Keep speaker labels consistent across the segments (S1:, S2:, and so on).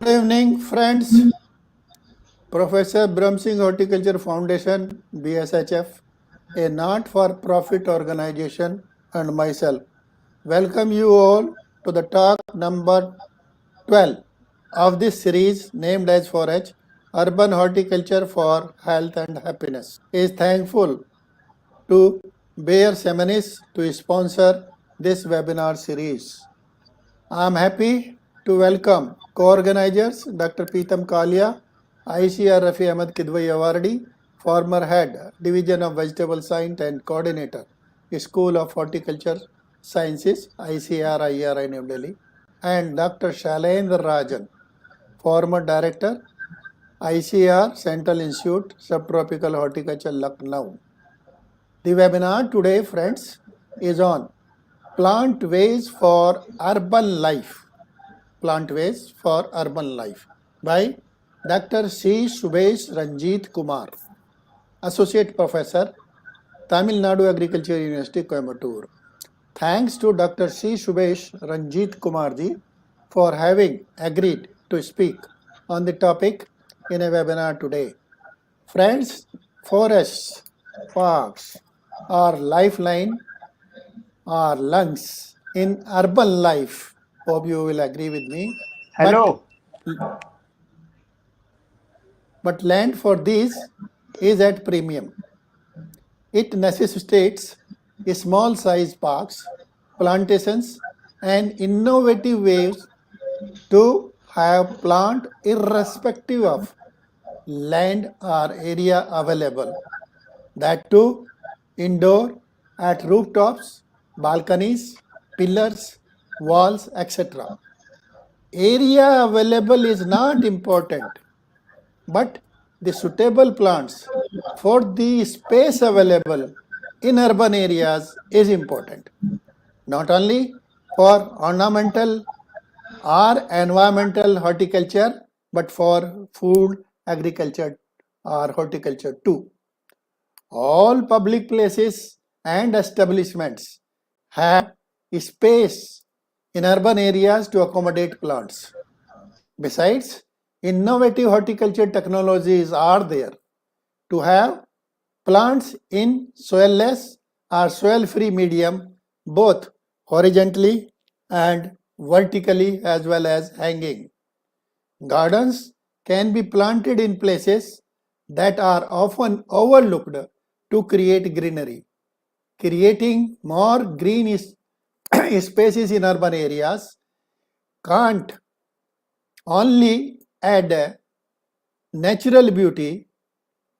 S1: Good evening, friends. Professor Brahma Singh Horticulture Foundation, BSHF, a not-for-profit organization, and myself welcome you all to the talk number 12 of this series named as 4H, Urban Horticulture for Health and Happiness. Is thankful to Bayer Seminis to sponsor this webinar series. I am happy to welcome co-organizers Dr. Pritam Kalia, ICAR-Rafi Ahmed Kidwai Awardee, former head, Division of Vegetable Science and coordinator, School of Horticulture Sciences, ICAR-IARI, New Delhi, and Dr. Shailendra Rajan, former director, ICAR-Central Institute, Subtropical Horticulture, Lucknow. The webinar today, friends, is on Plant Ways for Urban Life. Plant Ways for Urban Life by Dr. C. Subesh Ranjith Kumar, Associate Professor, Tamil Nadu Agriculture University, Coimbatore. Thanks to Dr. C. Subesh Ranjith Kumar ji for having agreed to speak on the topic in a webinar today. Friends, forests, parks are lifeline or lungs in urban life. Hope you will agree with me.
S2: Hello.
S1: But land for these is at premium. It necessitates small size parks, plantations, and innovative ways to have plant irrespective of land or area available. That too indoor, at rooftops, balconies, pillars, walls, etc. Area available is not important, but the suitable plants for the space available in urban areas is important. Not only for ornamental or environmental horticulture, but for food, agriculture or horticulture too. All public places and establishments have space in urban areas to accommodate plants. Besides, innovative horticulture technologies are there to have plants in soilless or soil-free medium, both horizontally and vertically as well as hanging. Gardens can be planted in places that are often overlooked to create greenery. Creating more green spaces in urban areas can't only add natural beauty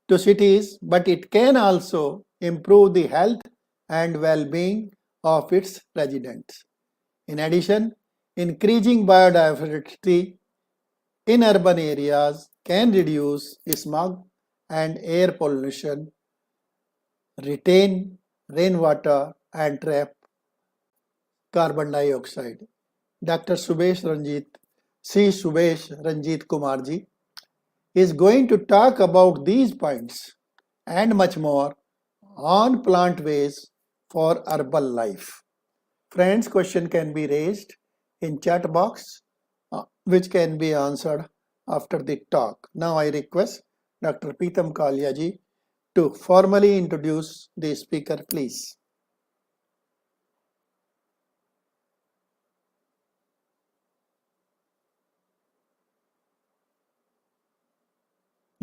S1: to cities, but it can also improve the health and well-being of its residents. In addition, increasing biodiversity in urban areas can reduce smog and air pollution, retain rainwater, and trap carbon dioxide. Dr. Subesh Ranjith Kumar ji is going to talk about these points and much more on plant ways for urban life. Friends, question can be raised in chat box which can be answered after the talk. Now I request Dr. Pritam Kalia ji to formally introduce the speaker, please.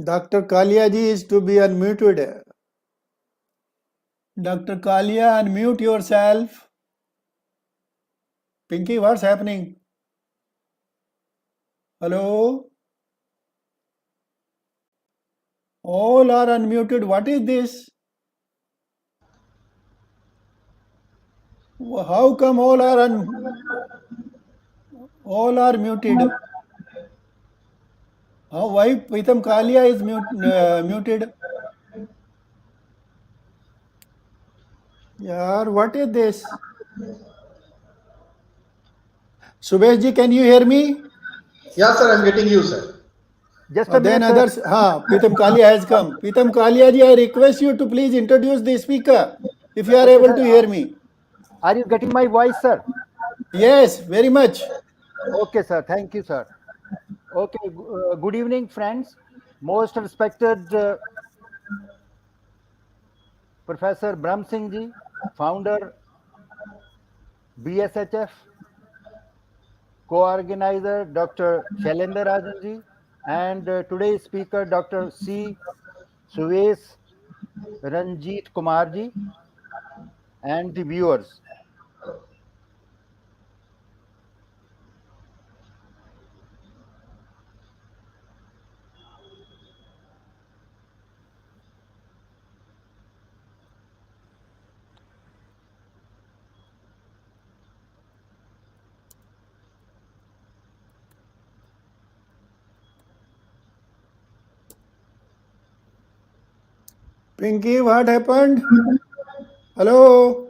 S1: Dr. Kalia ji is to be unmuted. Dr. Kalia, unmute yourself. Pinky, what's happening? Hello? All are unmuted. What is this? How come all are muted? Why Pritam Kalia is muted? Yeah, what is this? Subesh ji, can you hear me?
S3: Yes, sir, I'm getting you, sir.
S2: Just a
S1: then
S2: minute,
S1: others, Pritam Kalia has come. Pritam Kalia ji, I request you to please introduce the speaker if you are able to hear me.
S2: Are you getting my voice, sir?
S1: Yes, very much.
S2: Okay, sir. Thank you, sir. Okay. Good evening, friends. Most respected Professor Brahm Singh ji, founder BSHF, co-organizer Dr. Shailendra Rajan ji, and today's speaker Dr. C. Subesh Ranjith Kumar ji, and the viewers.
S1: Pinky, what happened? Hello?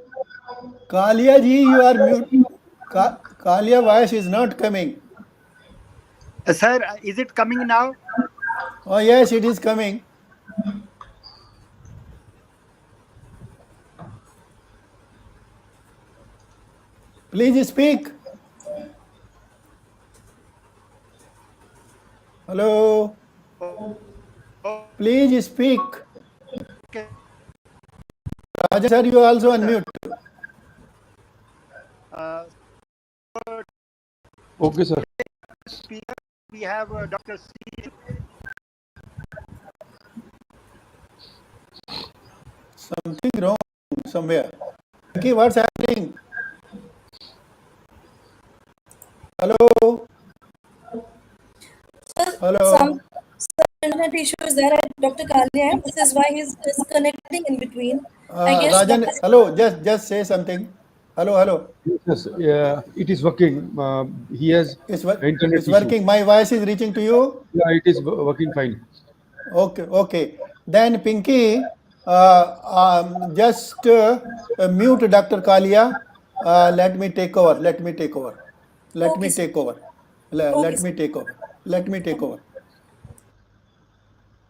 S1: Kalia ji, you are mute. Kalia voice is not coming.
S2: Sir, is it coming now?
S1: Oh, yes, it is coming. Please speak. Hello? Please speak.
S2: Okay.
S1: Rajan sir, you also unmute.
S4: Okay, sir.
S2: Speaker, we have Dr. C.
S1: Something wrong somewhere. Pinky, what's happening? Hello? Hello?
S5: Some internet issues there at Dr. Kalia. This is why he's disconnecting in between. I guess
S1: Rajan,
S5: that is-
S1: hello, just say something. Hello.
S4: Yes, yeah, it is working. He has
S1: It's
S4: internet issue.
S1: working. My voice is reaching to you?
S4: Yeah, it is working fine.
S1: Okay. Then Pinky, just mute Dr. Kalia. Let me take over. Let me take over. Let me take over.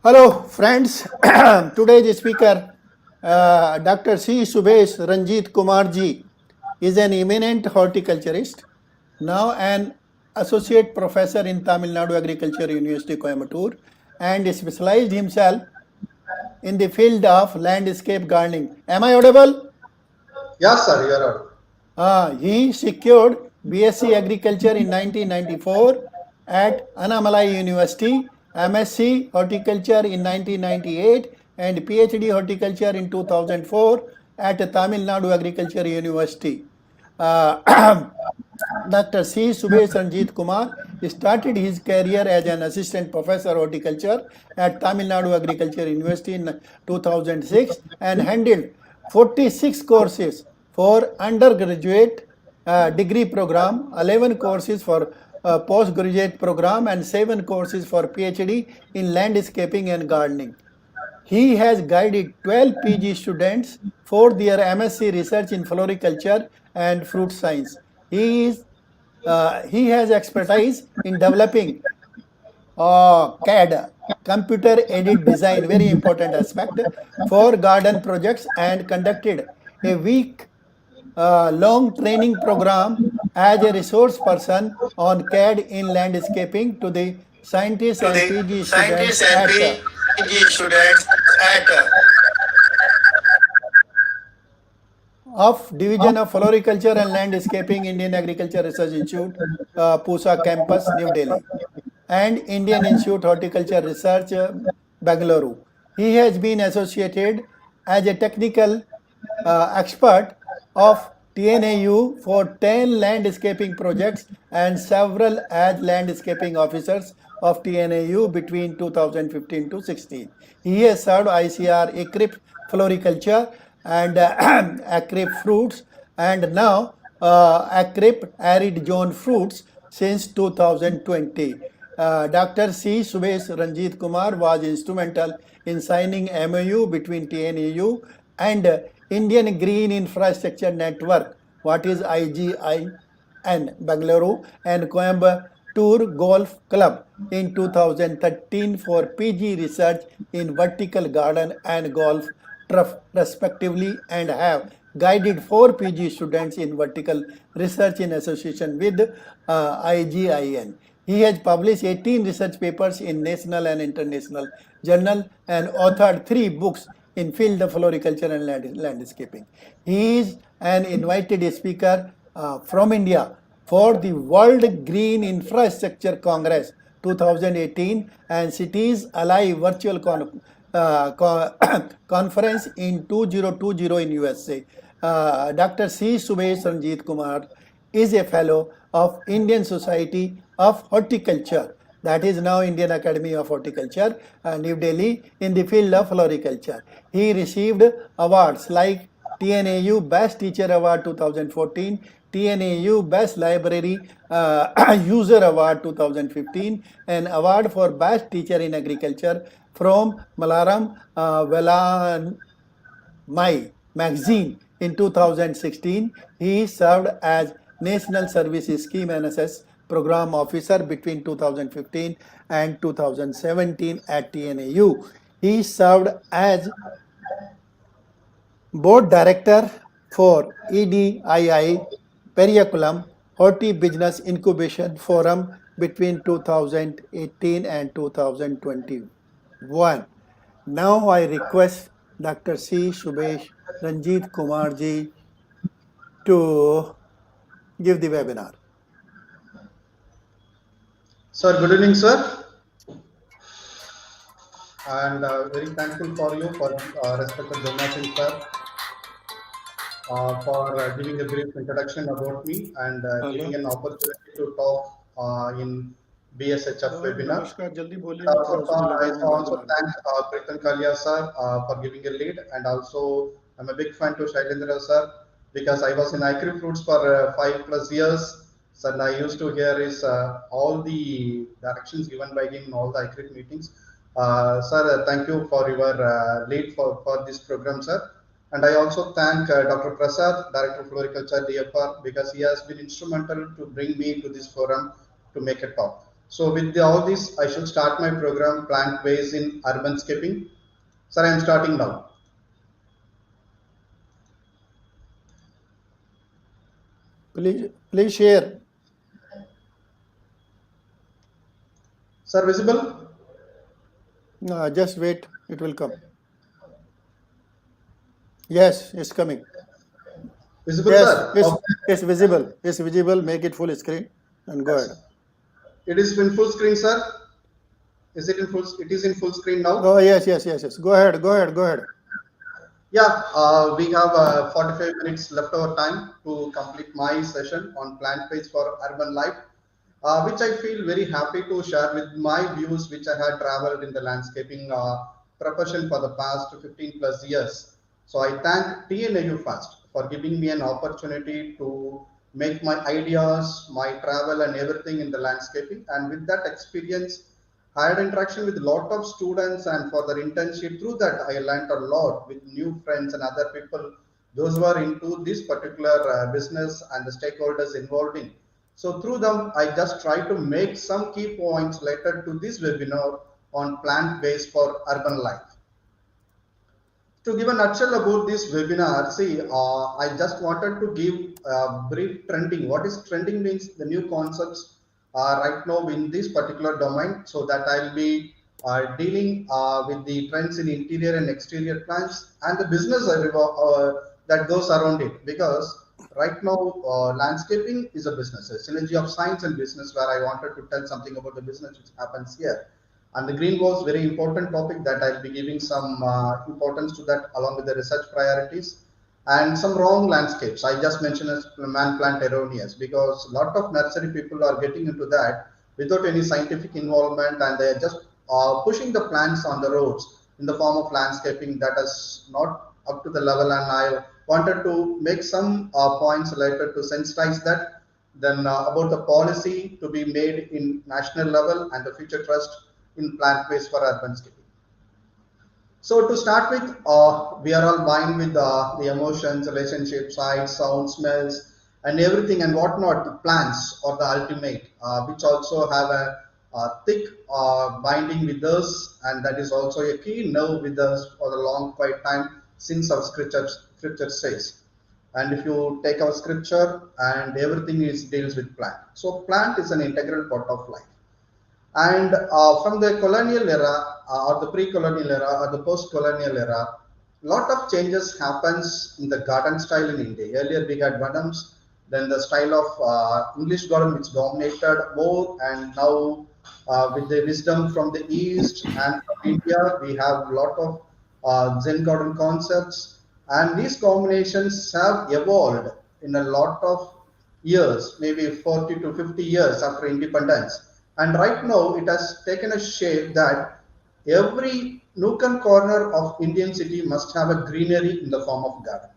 S1: Hello, friends. Today's speaker, Dr. C. Subesh Ranjith Kumar ji, is an eminent horticulturist, now an associate professor in Tamil Nadu Agriculture University, Coimbatore, and specialized himself in the field of landscape gardening. Am I audible?
S3: Yes, sir, you are audible.
S1: He secured BSc Agriculture in 1994 at Annamalai University, MSc Horticulture in 1998, and PhD Horticulture in 2004 at Tamil Nadu Agriculture University. Dr. C. Subesh Ranjith Kumar started his career as an assistant professor horticulture at Tamil Nadu Agriculture University in 2006 and handled 46 courses for undergraduate degree program, 11 courses for postgraduate program, and 7 courses for PhD in landscaping and gardening. He has guided 12 PG students for their MSc research in floriculture and fruit science. He has expertise in developing CAD, computer aided design, very important aspect, for garden projects, and conducted a week long training program as a resource person on CAD in landscaping to the scientists and PG students at of Division of Floriculture and Landscaping, Indian Agriculture Research Institute, Pusa campus, New Delhi, and Indian Institute Horticulture Research, Bangalore. He has been associated as a technical expert of TNAU for 10 landscaping projects and several as landscaping officers of TNAU between 2015 to 16. He has served ICR ECRIP Floriculture and ACRIP Fruits, and now ACRIP Arid Zone Fruits since 2020. Dr. C. Subesh Ranjith Kumar was instrumental in signing MOU between TNAU and Indian Green Infrastructure Network, what is IGI, and Bangalore and Coimbatore Golf Club in 2013 for PG research in vertical garden and golf turf respectively, and have guided 4 PG students in vertical research in association with IGIN. He has published 18 research papers in national and international journal and authored 3 books in field of floriculture and landscaping. He is an invited speaker from India for the World Green Infrastructure Congress 2018 and Cities Alive Virtual Conference in 2020 in USA. Dr. C. Subesh Ranjith Kumar is a fellow of Indian Society of Horticulture, that is now Indian Academy of Horticulture, New Delhi, in the field of floriculture. He received awards like TNAU Best Teacher Award 2014, TNAU Best Library User Award 2015, and Award for Best Teacher in Agriculture from Malayalam Velamai magazine in 2016. He served as National Service Scheme NSS Program Officer between 2015 and 2017 at TNAU. He served as Board Director for EDII Periaculum Horti Business Incubation Forum between 2018 and 2021. Now I request Dr. C. Subesh Ranjith Kumar ji to give the webinar.
S3: Sir, good evening, sir. And very thankful for you, for respected Brahma Singh, sir, for giving a brief introduction about me and giving an opportunity to talk in BSHF webinar. I also thank Pritam Kalia sir for giving a lead, and also I'm a big fan to Shailendra sir because I was in ICAR Fruits for 5+ years. So and I used to hear his all the directions given by him in all the ICAR meetings. Sir, thank you for your lead for this program, sir. And I also thank Dr. Prasad, Director of Floriculture, DFR, because he has been instrumental to bring me to this forum to make a talk. So with all this, I should start my program, Plant-Based in Urbanscaping. Sir, I am starting now.
S1: Please share.
S3: Sir, visible?
S1: No, just wait, it will come. Yes, it's coming.
S3: Visible,
S1: yes,
S3: sir?
S1: It's visible. It's visible. Make it full screen and go ahead.
S3: It is in full screen, sir. Is it in full? It is in full screen now.
S1: Oh yes. Go ahead.
S3: Yeah, we have 45 minutes left over time to complete my session on plant-based for urban life, which I feel very happy to share with my views, which I had traveled in the landscaping profession for the past 15+ years. So I thank TNAU first for giving me an opportunity to make my ideas, my travel and everything in the landscaping. And with that experience, I had interaction with a lot of students, and for their internship, through that I learned a lot with new friends and other people, those who are into this particular business and the stakeholders involved in. So through them, I just try to make some key points related to this webinar on plant-based for urban life. To give a nutshell about this webinar, see, I just wanted to give a brief trending. What is trending means the new concepts right now in this particular domain, so that I'll be dealing with the trends in interior and exterior plants and the business that goes around it, because right now landscaping is a business, a synergy of science and business, where I wanted to tell something about the business which happens here. And the green was very important topic that I'll be giving some importance to that, along with the research priorities. And some wrong landscapes, I just mentioned as man-plant erroneous, because a lot of nursery people are getting into that without any scientific involvement, and they are just pushing the plants on the roads in the form of landscaping that is not up to the level. And I wanted to make some points related to sensitize that, then about the policy to be made in national level and the future trust in plant-based for urbanscaping. So to start with, we are all bound with the emotions, relationships, sights, sounds, smells, and everything and whatnot. The plants are the ultimate, which also have a thick binding with us, and that is also a key nerve with us for a long quite time since our scripture says. And if you take our scripture, and everything is deals with plant. So plant is an integral part of life. And from the colonial era, or the pre-colonial era, or the post-colonial era, lot of changes happens in the garden style in India. Earlier we had Vanams, then the style of English garden which dominated more, and now with the wisdom from the East and from India, we have a lot of Zen garden concepts, and these combinations have evolved in a lot of years, maybe 40 to 50 years after independence. And right now, it has taken a shape that every nook and corner of Indian city must have a greenery in the form of garden.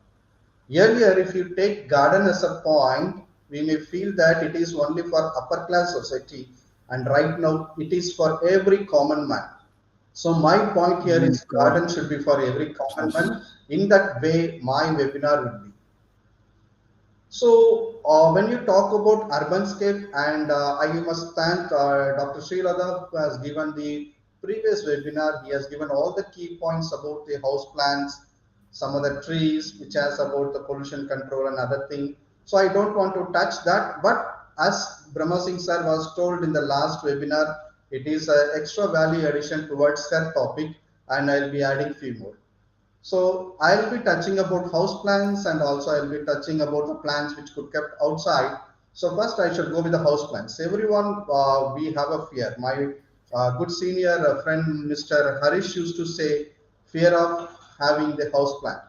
S3: Earlier, if you take garden as a point, we may feel that it is only for upper class society, and right now it is for every common man. So my point here is garden should be for every common man. In that way, my webinar will be. So when you talk about urbanscape, and I must thank Dr. Shri who has given the previous webinar. He has given all the key points about the house plants, some of the trees, which has about the pollution control and other thing. So I don't want to touch that. But as Brahma Singh sir was told in the last webinar, it is an extra value addition towards her topic, and I'll be adding few more. So I'll be touching about house plants, and also I'll be touching about the plants which could kept outside. So first I should go with the house plants. Everyone, we have a fear. My good senior friend Mr. Harish used to say, fear of having the house plant.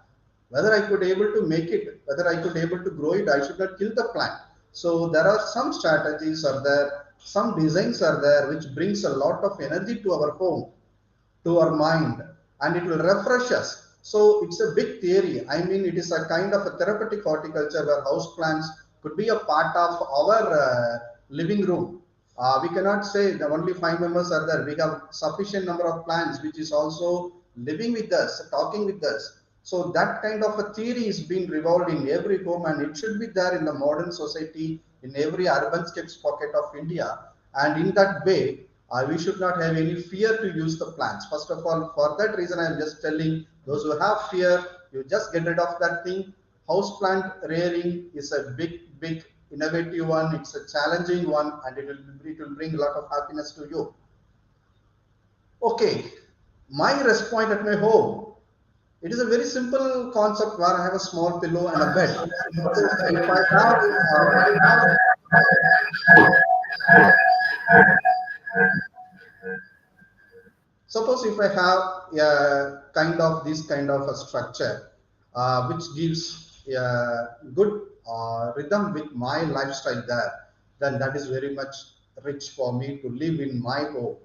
S3: Whether I could able to make it, whether I could able to grow it, I should not kill the plant. So there are some strategies are there, some designs are there which brings a lot of energy to our home, to our mind, and it will refresh us. So it's a big theory. I mean, it is a kind of a therapeutic horticulture where house plants could be a part of our living room. We cannot say that only 5 members are there. We have sufficient number of plants which is also living with us, talking with us. So that kind of a theory is being revolved in every home, and it should be there in the modern society, in every urbanscapes pocket of India. And in that way, we should not have any fear to use the plants. First of all, for that reason, I am just telling those who have fear, you just get rid of that thing. House plant rearing is a big innovative one. It's a challenging one, and it will bring a lot of happiness to you. Okay, my rest point at my home. It is a very simple concept where I have a small pillow and a bed. If I have, suppose if I have this kind of a structure which gives a good rhythm with my lifestyle there, then that is very much rich for me to live in my home.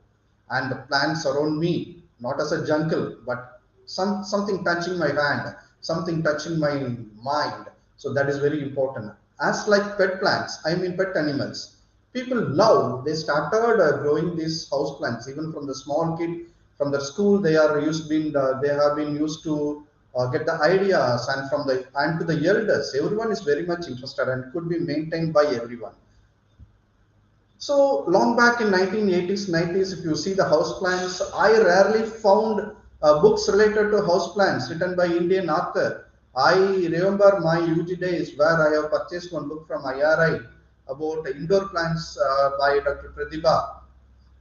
S3: And the plants around me, not as a jungle, but something touching my hand, something touching my mind. So that is very important. As like pet plants, I mean pet animals. People now, they started growing these house plants, even from the small kid, from the school, they have been used to get the ideas, and to the elders, everyone is very much interested and could be maintained by everyone. So long back in 1980s, 90s, if you see the house plants, I rarely found books related to house plants written by Indian author. I remember my UG days where I have purchased one book from IARI about indoor plants by Dr. Pratima.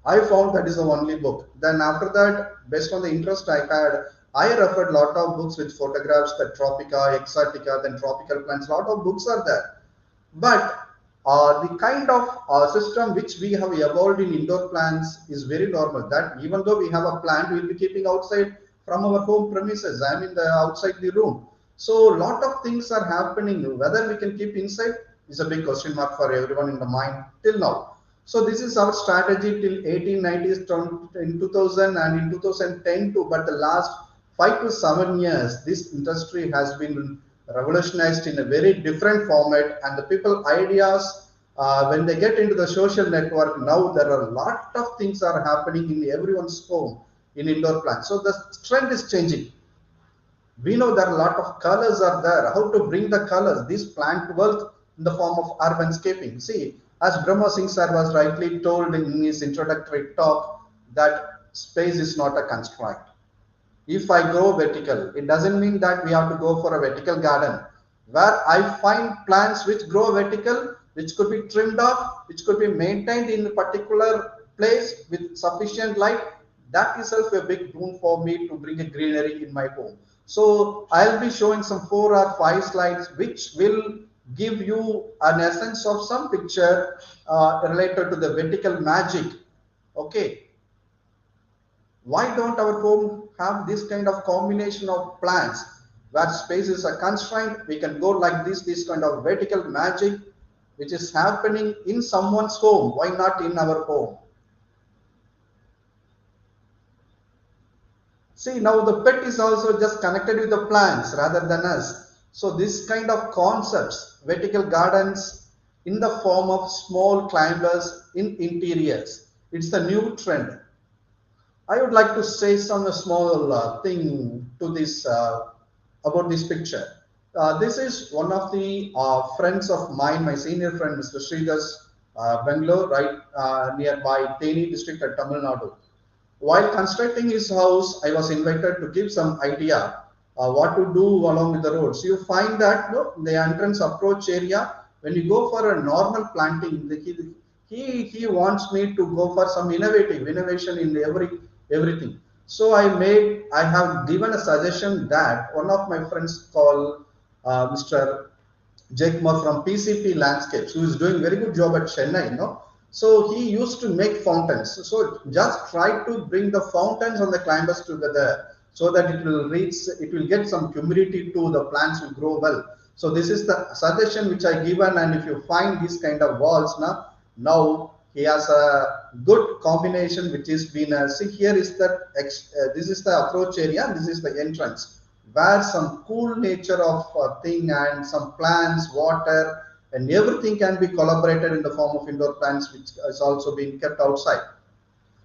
S3: I found that is the only book. Then after that, based on the interest I had, I referred a lot of books with photographs, the Tropica, Exotica, then tropical plants. A lot of books are there. But the kind of system which we have evolved in indoor plants is very normal. That even though we have a plant, we will be keeping outside from our home premises. I mean, outside the room. So a lot of things are happening. Whether we can keep inside is a big question mark for everyone in the mind till now. So this is our strategy till 1890s, in 2000 and in 2010 too. But the last 5 to 7 years, this industry has been revolutionized in a very different format, and the people ideas when they get into the social network, now there are a lot of things are happening in everyone's home in indoor plants. So the trend is changing. We know that a lot of colors are there. How to bring the colors, this plant wealth in the form of urbanscaping. See, as Brahma Singh sir was rightly told in his introductory talk, that space is not a constraint. If I grow vertical, it doesn't mean that we have to go for a vertical garden. where I find plants which grow vertical, which could be trimmed off, which could be maintained in a particular place with sufficient light. That itself a big boon for me to bring a greenery in my home. So I'll be showing some 4 or 5 slides which will give you an essence of some picture related to the vertical magic. Okay, why don't our home have this kind of combination of plants where spaces are constrained? We can go like this kind of vertical magic which is happening in someone's home. Why not in our home? See, now the pet is also just connected with the plants rather than us. So this kind of concepts, vertical gardens in the form of small climbers in interiors, it's the new trend. I would like to say some small thing to this about this picture. This is one of the friends of mine, my senior friend, Mr. Shri, Bangalore, right nearby Theni district at Tamil Nadu. While constructing his house, I was invited to give some idea what to do along with the roads. You find that the entrance approach area, when you go for a normal planting, he wants me to go for some innovation in everything. So I have given a suggestion that one of my friends called Mr. Kumar from PCP Landscapes, who is doing very good job at Chennai, So he used to make fountains. So just try to bring the fountains and the climbers together so that it will get some humidity to the plants will grow well. So this is the suggestion which I given, and if you find this kind of walls now he has a good combination which is been see here is that this is the approach area, this is the entrance where some cool nature of thing and some plants, water, and everything can be collaborated in the form of indoor plants, which is also being kept outside.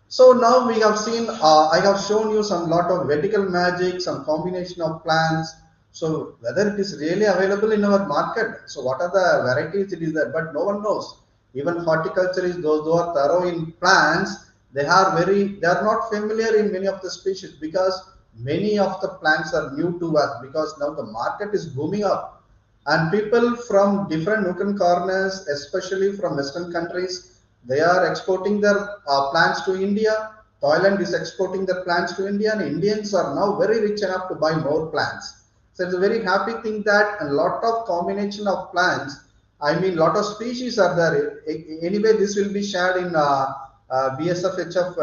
S3: So now we have seen, I have shown you some lot of vertical magic, some combination of plants. So whether it is really available in our market, so what are the varieties it is there, but no one knows. Even horticulture is those who are thorough in plants, they are not familiar in many of the species because many of the plants are new to us because now the market is booming up. And people from different nook and corners, especially from Western countries, they are exporting their plants to India. Thailand is exporting their plants to India, and Indians are now very rich enough to buy more plants. So it's a very happy thing that a lot of combination of plants, I mean, lot of species are there. Anyway, this will be shared in BSHF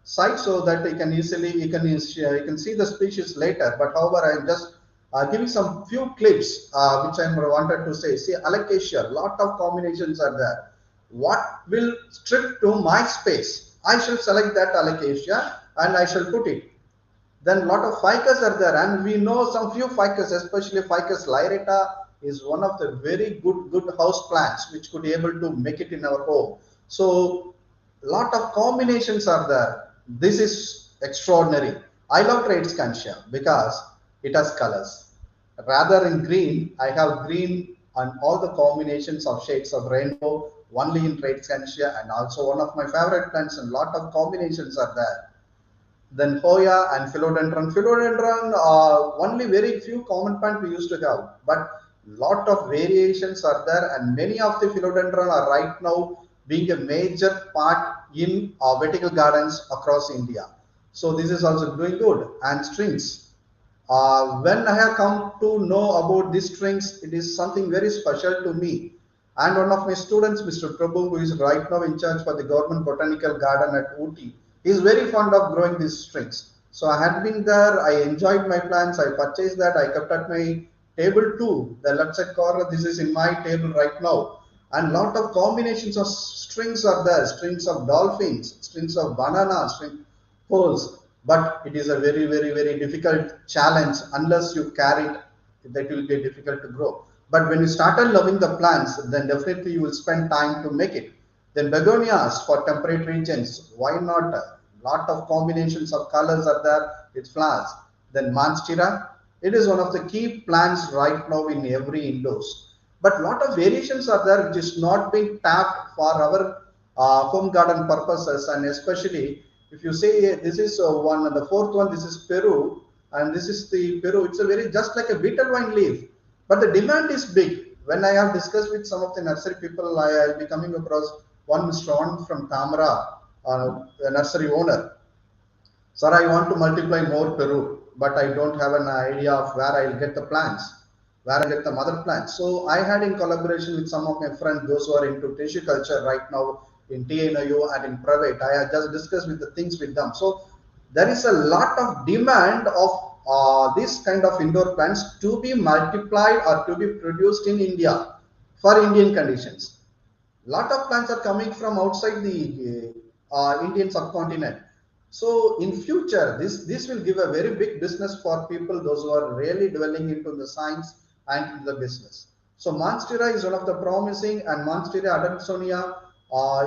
S3: site so that you can see the species later. But however, I am just giving some few clips which I wanted to say. See, alocasia, lot of combinations are there. What will strip to my space? I shall select that alocasia and I shall put it. Then lot of ficus are there, and we know some few ficus, especially ficus lyrata is one of the very good house plants which could be able to make it in our home. So lot of combinations are there. This is extraordinary. I love trade scantia because it has colors. Rather in green, I have green and all the combinations of shades of rainbow only in trade scantia, and also one of my favorite plants, and lot of combinations are there. Then Hoya and Philodendron. Philodendron, only very few common plants we used to have, but lot of variations are there, and many of the Philodendron are right now being a major part in vertical gardens across India. So this is also doing good. And strings. When I have come to know about these strings, it is something very special to me. And one of my students, Mr. Prabhu, who is right now in charge for the government botanical garden at Ooty, is very fond of growing these strings. So I had been there, I enjoyed my plants, I purchased that, I kept at my table too. The left side corner, this is in my table right now. And lot of combinations of strings are there, strings of dolphins, strings of banana, string poles. But it is a very difficult challenge. Unless you carry it, that will be difficult to grow. But when you started loving the plants, then definitely you will spend time to make it. Then begonias for temperate regions, why not? A lot of combinations of colors are there with flowers. Then monstera, it is one of the key plants right now in every indoors. But lot of variations are there which is not being tapped for our home garden purposes, and especially if you say this is one, and the fourth one, this is Peru, and this is the Peru. It's a very just like a beetle vine leaf, but the demand is big. When I have discussed with some of the nursery people, I'll be coming across one Mr. On from Tamara, a nursery owner. Sir, I want to multiply more Peru, but I don't have an idea of where I'll get the plants, where I'll get the mother plants. So I had in collaboration with some of my friends, those who are into tissue culture right now in TNIU and in private, I had just discussed with the things with them. So there is a lot of demand of this kind of indoor plants to be multiplied or to be produced in India for Indian conditions. Lot of plants are coming from outside the Indian subcontinent. So in future, this will give a very big business for people, those who are really dwelling into the science and into the business. So Monstera is one of the promising, and Monstera Adansonia,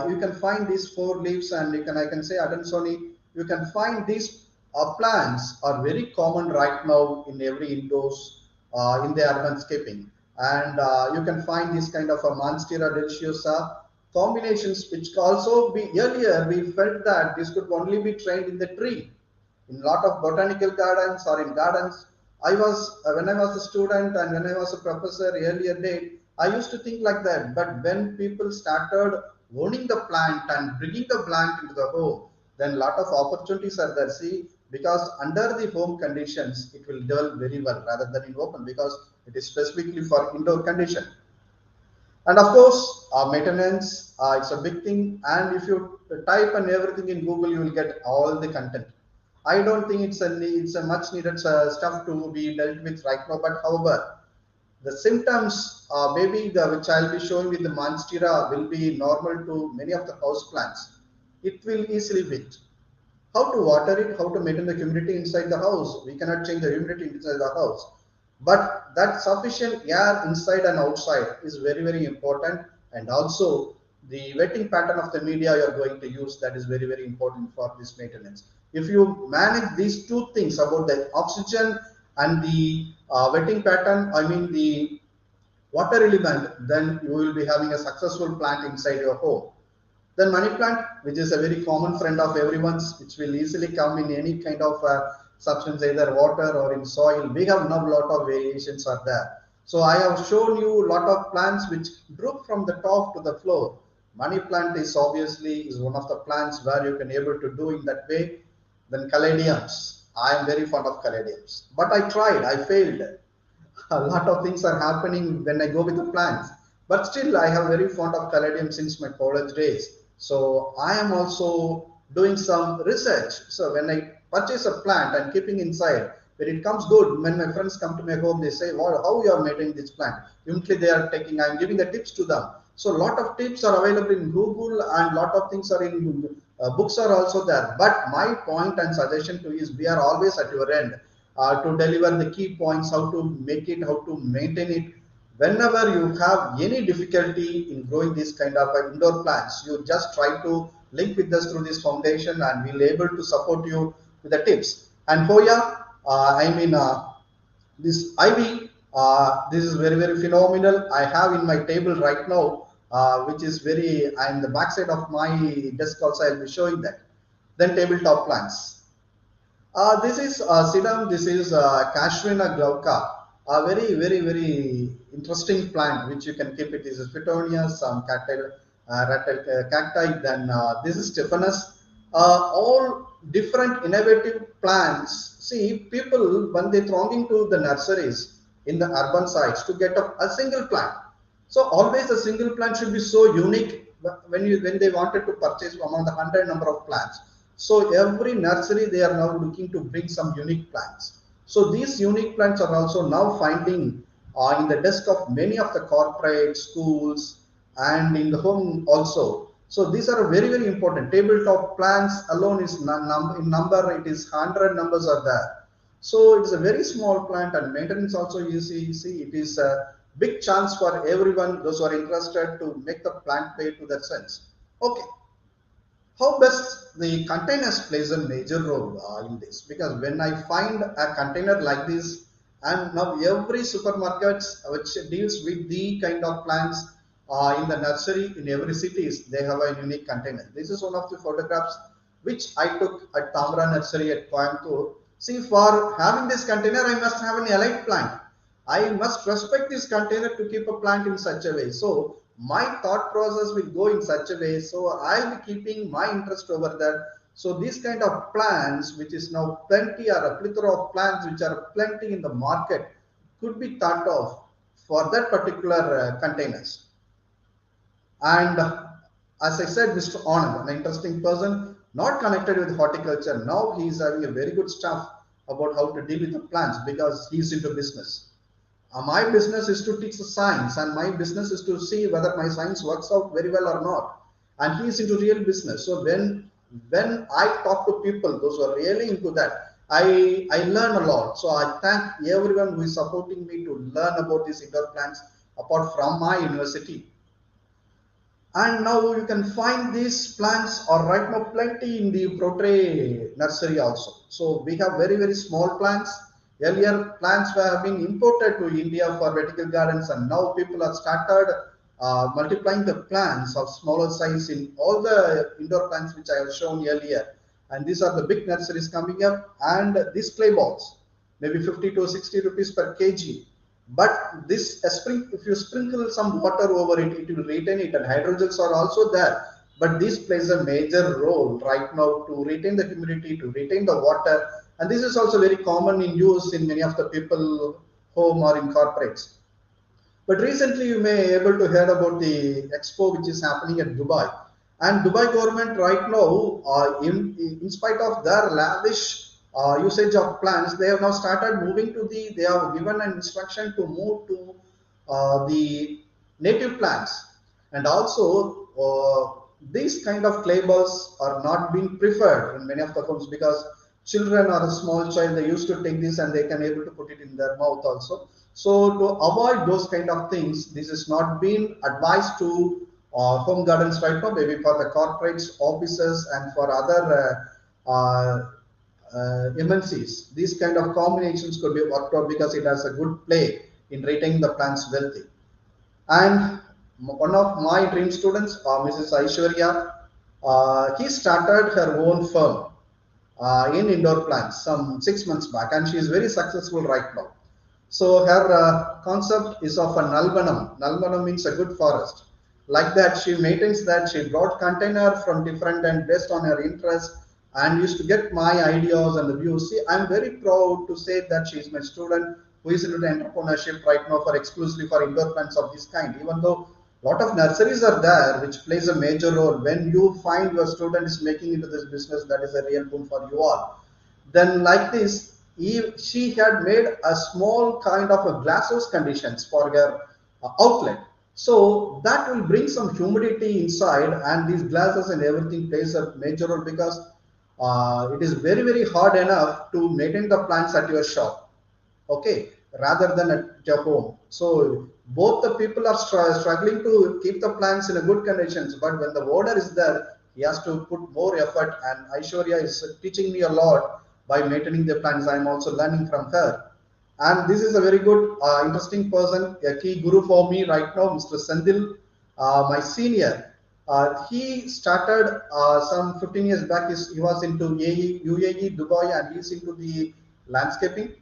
S3: you can find these four leaves, and I can say Adansoni, you can find these plants are very common right now in every indoors in the urbanscaping. And you can find this kind of a Monstera deliciosa combinations, which also be earlier we felt that this could only be trained in the tree. In lot of botanical gardens or in gardens, I was when I was a student and when I was a professor earlier date, I used to think like that. But when people started owning the plant and bringing the plant into the home, then lot of opportunities are there. See, because under the home conditions, it will develop very well rather than in open, because it is specifically for indoor condition. And of course, maintenance, it's a big thing. And if you type and everything in Google, you will get all the content. I don't think it's a much needed stuff to be dealt with right now. But however, the symptoms, maybe which I'll be showing with the Monstera will be normal to many of the house plants. It will easily fit. How to water it, how to maintain the humidity inside the house. We cannot change the humidity inside the house. But that sufficient air inside and outside is very, very important. And also the wetting pattern of the media you're going to use, that is very, very important for this maintenance. If you manage these two things about the oxygen and the wetting pattern, I mean the water element, then you will be having a successful plant inside your home. Then money plant, which is a very common friend of everyone's, which will easily come in any kind of substance, either water or in soil. We have now a lot of variations are there. So I have shown you a lot of plants which droop from the top to the floor. Money plant is obviously is one of the plants where you can able to do in that way. Then caladiums. I am very fond of caladiums, but I tried, I failed. A lot of things are happening when I go with the plants, but still I have very fond of caladium since my college days. So I am also doing some research. So when I purchase a plant and keeping inside, when it comes good, when my friends come to my home, they say, "Wow, how you are maintaining this plant?" Immediately they are taking, I'm giving the tips to them. So a lot of tips are available in Google, and lot of things are in books are also there. But my point and suggestion to you is, we are always at your end to deliver the key points, how to make it, how to maintain it. Whenever you have any difficulty in growing this kind of indoor plants, you just try to link with us through this foundation, and we'll able to support you with the tips. And Hoya, this ivy, this is very, very phenomenal. I have in my table right now, which is very, and the backside of my desk also I'll be showing that. Then tabletop plants. This is Sidam, this is Cashrina glauca, a very, very, very interesting plant which you can keep. It is Phytonia, some cacti, then this is Stephanus. All different innovative plants. See, people, when they thronging to the nurseries in the urban sites to get a single plant. So always a single plant should be so unique when they wanted to purchase among the 100 number of plants. So every nursery, they are now looking to bring some unique plants. So these unique plants are also now finding in the desk of many of the corporate schools and in the home also. So these are very, very important. Tabletop plants alone is in number, it is 100 numbers are there. So it's a very small plant, and maintenance also, you see it is a big chance for everyone, those who are interested to make the plant pay to that sense. Okay. How best the containers plays a major role in this, because when I find a container like this, and now every supermarkets which deals with the kind of plants in the nursery in every cities, they have a unique container. This is one of the photographs which I took at Tamra nursery at Coimbatore. See, for having this container, I must have an elite plant. I must respect this container to keep a plant in such a way. So my thought process will go in such a way. So I'll be keeping my interest over that. So these kind of plants, which is now plenty, or a plethora of plants which are plenty in the market, could be thought of for that particular containers. And as I said, Mr. Anand, an interesting person, not connected with horticulture. Now he is having a very good stuff about how to deal with the plants because he's into business. My business is to teach the science, and my business is to see whether my science works out very well or not. And he is into real business. So when I talk to people, those who are really into that, I learn a lot. So I thank everyone who is supporting me to learn about these indoor plants apart from my university. And now you can find these plants are right now plenty in the Protray nursery also. So we have very, very small plants. Earlier plants were being imported to India for vertical gardens, and now people have started multiplying the plants of smaller size in all the indoor plants which I have shown earlier. And these are the big nurseries coming up, and these clay balls, maybe 50 to 60 rupees per kg. But this if you sprinkle some water over it, it will retain it, and hydrogels are also there. But this plays a major role right now to retain the humidity, to retain the water, and this is also very common in use in many of the people home or in corporates. But recently you may able to hear about the expo which is happening at Dubai. And Dubai government right now, in spite of their lavish usage of plants, they have now started moving to they have given an instruction to move to the native plants. And also these kind of clay balls are not being preferred in many of the homes because children or a small child, they used to take this and they can able to put it in their mouth also. So to avoid those kind of things, this is not being advised to home gardens right now, maybe for the corporates, offices, and for other MNCs. These kind of combinations could be worked out because it has a good play in retaining the plants wealthy. And one of my dream students, Mrs. Aishwarya, he started her own firm in indoor plants some 6 months back, and she is very successful right now. So her concept is of a nalbanam. Nalbanam means a good forest. Like that, she maintains that. She brought container from different and based on her interest, and used to get my ideas and the views. See, I'm very proud to say that she is my student who is into entrepreneurship right now for exclusively for indoor plants of this kind. Even though a lot of nurseries are there, which plays a major role. When you find your student is making into this business, that is a real boon for you all. Then like this, she had made a small kind of a glasshouse conditions for her outlet. So that will bring some humidity inside, and these glasses and everything plays a major role because it is very, very hard enough to maintain the plants at your shop, okay, rather than at your home. So both the people are struggling to keep the plants in a good conditions, but when the owner is there, he has to put more effort, and Aishwarya is teaching me a lot by maintaining the plants. I am also learning from her. And this is a very good, interesting person, a key guru for me right now, Mr. Sendil, my senior. He started some 15 years back. He was into UAE, Dubai, and he's into the landscaping.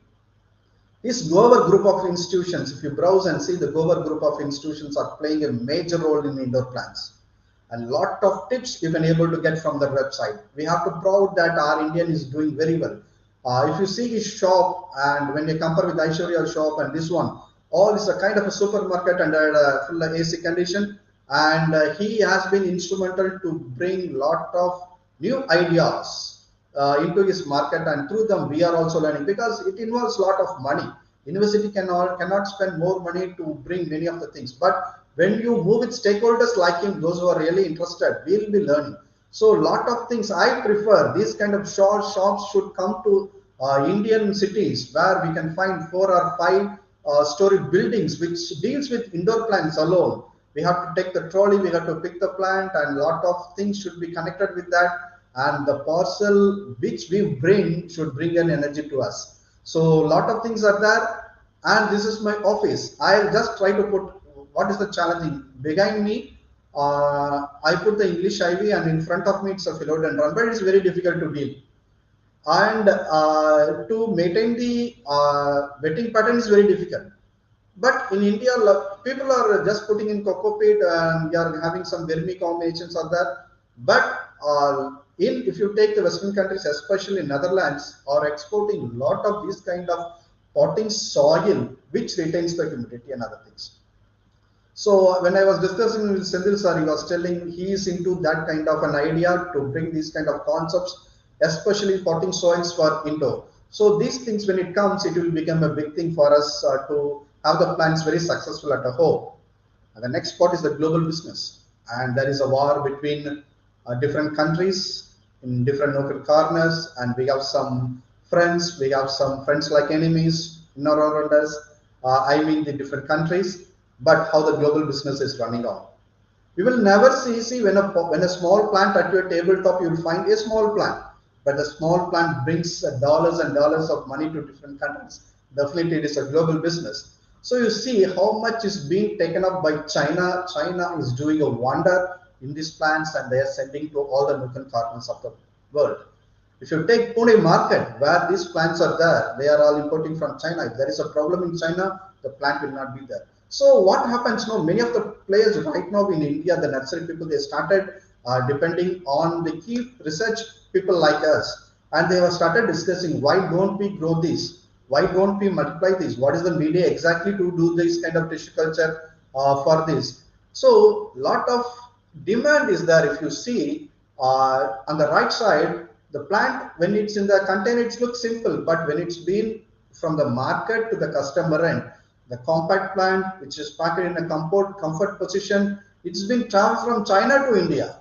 S3: This Gover group of institutions, if you browse and see, the Gover group of institutions are playing a major role in indoor plants. And lot of tips you can able to get from the website. We have to proud that our Indian is doing very well. If you see his shop, and when you compare with Aishwarya's shop and this one, all is a kind of a supermarket under a full AC condition. And he has been instrumental to bring lot of new ideas into his market, and through them we are also learning because it involves a lot of money. University cannot spend more money to bring many of the things, but when you move with stakeholders like him, those who are really interested, we'll be learning. So a lot of things I prefer, these kind of shops should come to Indian cities where we can find 4 or 5 story buildings which deals with indoor plants alone. We have to take the trolley, we have to pick the plant, and a lot of things should be connected with that, and the parcel which we bring should bring an energy to us. So a lot of things are there, and this is my office. I'll just try to put what is the challenging behind me. I put the English ivy, and in front of me it's a philodendron, but it's very difficult to deal. And to maintain the wetting pattern is very difficult. But in India, people are just putting in cocoa peat and they are having some vermi combinations of that. But if you take the Western countries, especially Netherlands, are exporting a lot of these kind of potting soil, which retains the humidity and other things. So when I was discussing with Sendil sir, he was telling he is into that kind of an idea to bring these kind of concepts, especially potting soils for indoor. So these things, when it comes, it will become a big thing for us to have the plants very successful at a home. And the next part is the global business, and there is a war between different countries in different local corners, and we have some friends, we have some friends like enemies in or around us. I mean the different countries, but how the global business is running on. You will never see when a small plant at your tabletop, you will find a small plant, but a small plant brings dollars and dollars of money to different countries. Definitely, it is a global business. So you see how much is being taken up by China. China is doing a wonder in these plants, and they are sending to all the nook and corners of the world. If you take Pune market, where these plants are there, they are all importing from China. If there is a problem in China, the plant will not be there. So what happens now? Many of the players right now in India, the nursery people, they started depending on the key research people like us, and they have started discussing why don't we grow this? Why don't we multiply this? What is the media exactly to do this kind of tissue culture for this? So lot of demand is there. If you see on the right side, the plant, when it's in the container, it looks simple, but when it's been from the market to the customer end, the compact plant, which is packed in a comfort position, it's been traveled from China to India.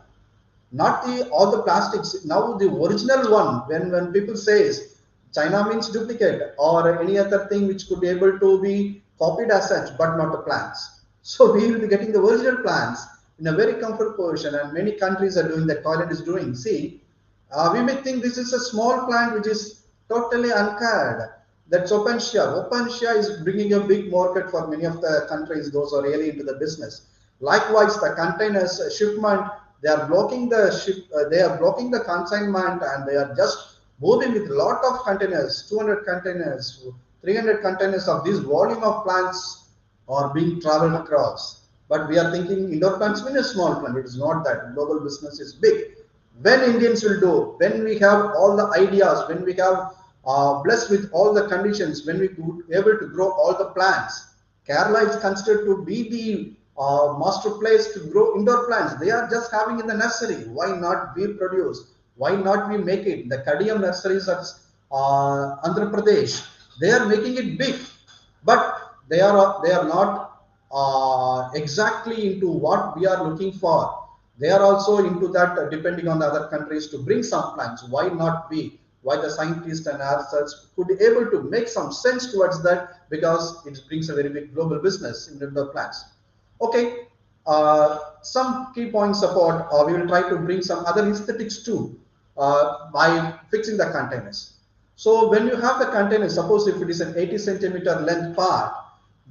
S3: Not the all the plastics. Now the original one, when people says China means duplicate or any other thing which could be able to be copied as such, but not the plants. So we will be getting the original plants in a very comfort position, and many countries are doing that. Thailand is doing. See, we may think this is a small plant which is totally uncared. That's OpenShare. OpenShare is bringing a big market for many of the countries, those who are really into the business. Likewise, the containers shipment, they are blocking the they are blocking the consignment, and they are just moving with a lot of containers, 200 containers, 300 containers of this volume of plants are being traveled across. But we are thinking indoor plants mean a small plant. It is not that. Global business is big. When Indians will do, when we have all the ideas, when we have blessed with all the conditions, when we could able to grow all the plants, Kerala is considered to be the master place to grow indoor plants. They are just having in the nursery. Why not we produce? Why not we make it? The Kadiyam nurseries at Andhra Pradesh, they are making it big, but they are not exactly into what we are looking for. They are also into that, depending on the other countries to bring some plants. Why not we? Why the scientists and ourselves could be able to make some sense towards that, because it brings a very big global business in indoor plants. Okay, some key points support. We will try to bring some other aesthetics too by fixing the containers. So when you have the container, suppose if it is an 80 centimeter length part,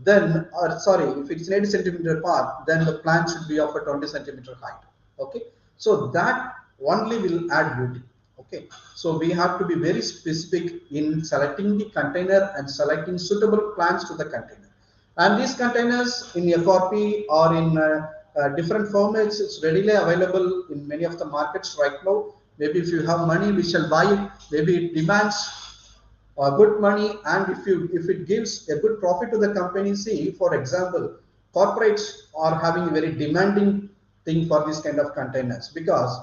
S3: then sorry, if it's an 80 centimeter part, then the plant should be of a 20 centimeter height. Okay, so that only will add beauty. Okay, so we have to be very specific in selecting the container and selecting suitable plants to the container. And these containers in FRP or in different formats, it's readily available in many of the markets right now. Maybe if you have money, we shall buy it. Maybe it demands good money, and if it gives a good profit to the company. See, for example, corporates are having a very demanding thing for this kind of containers, because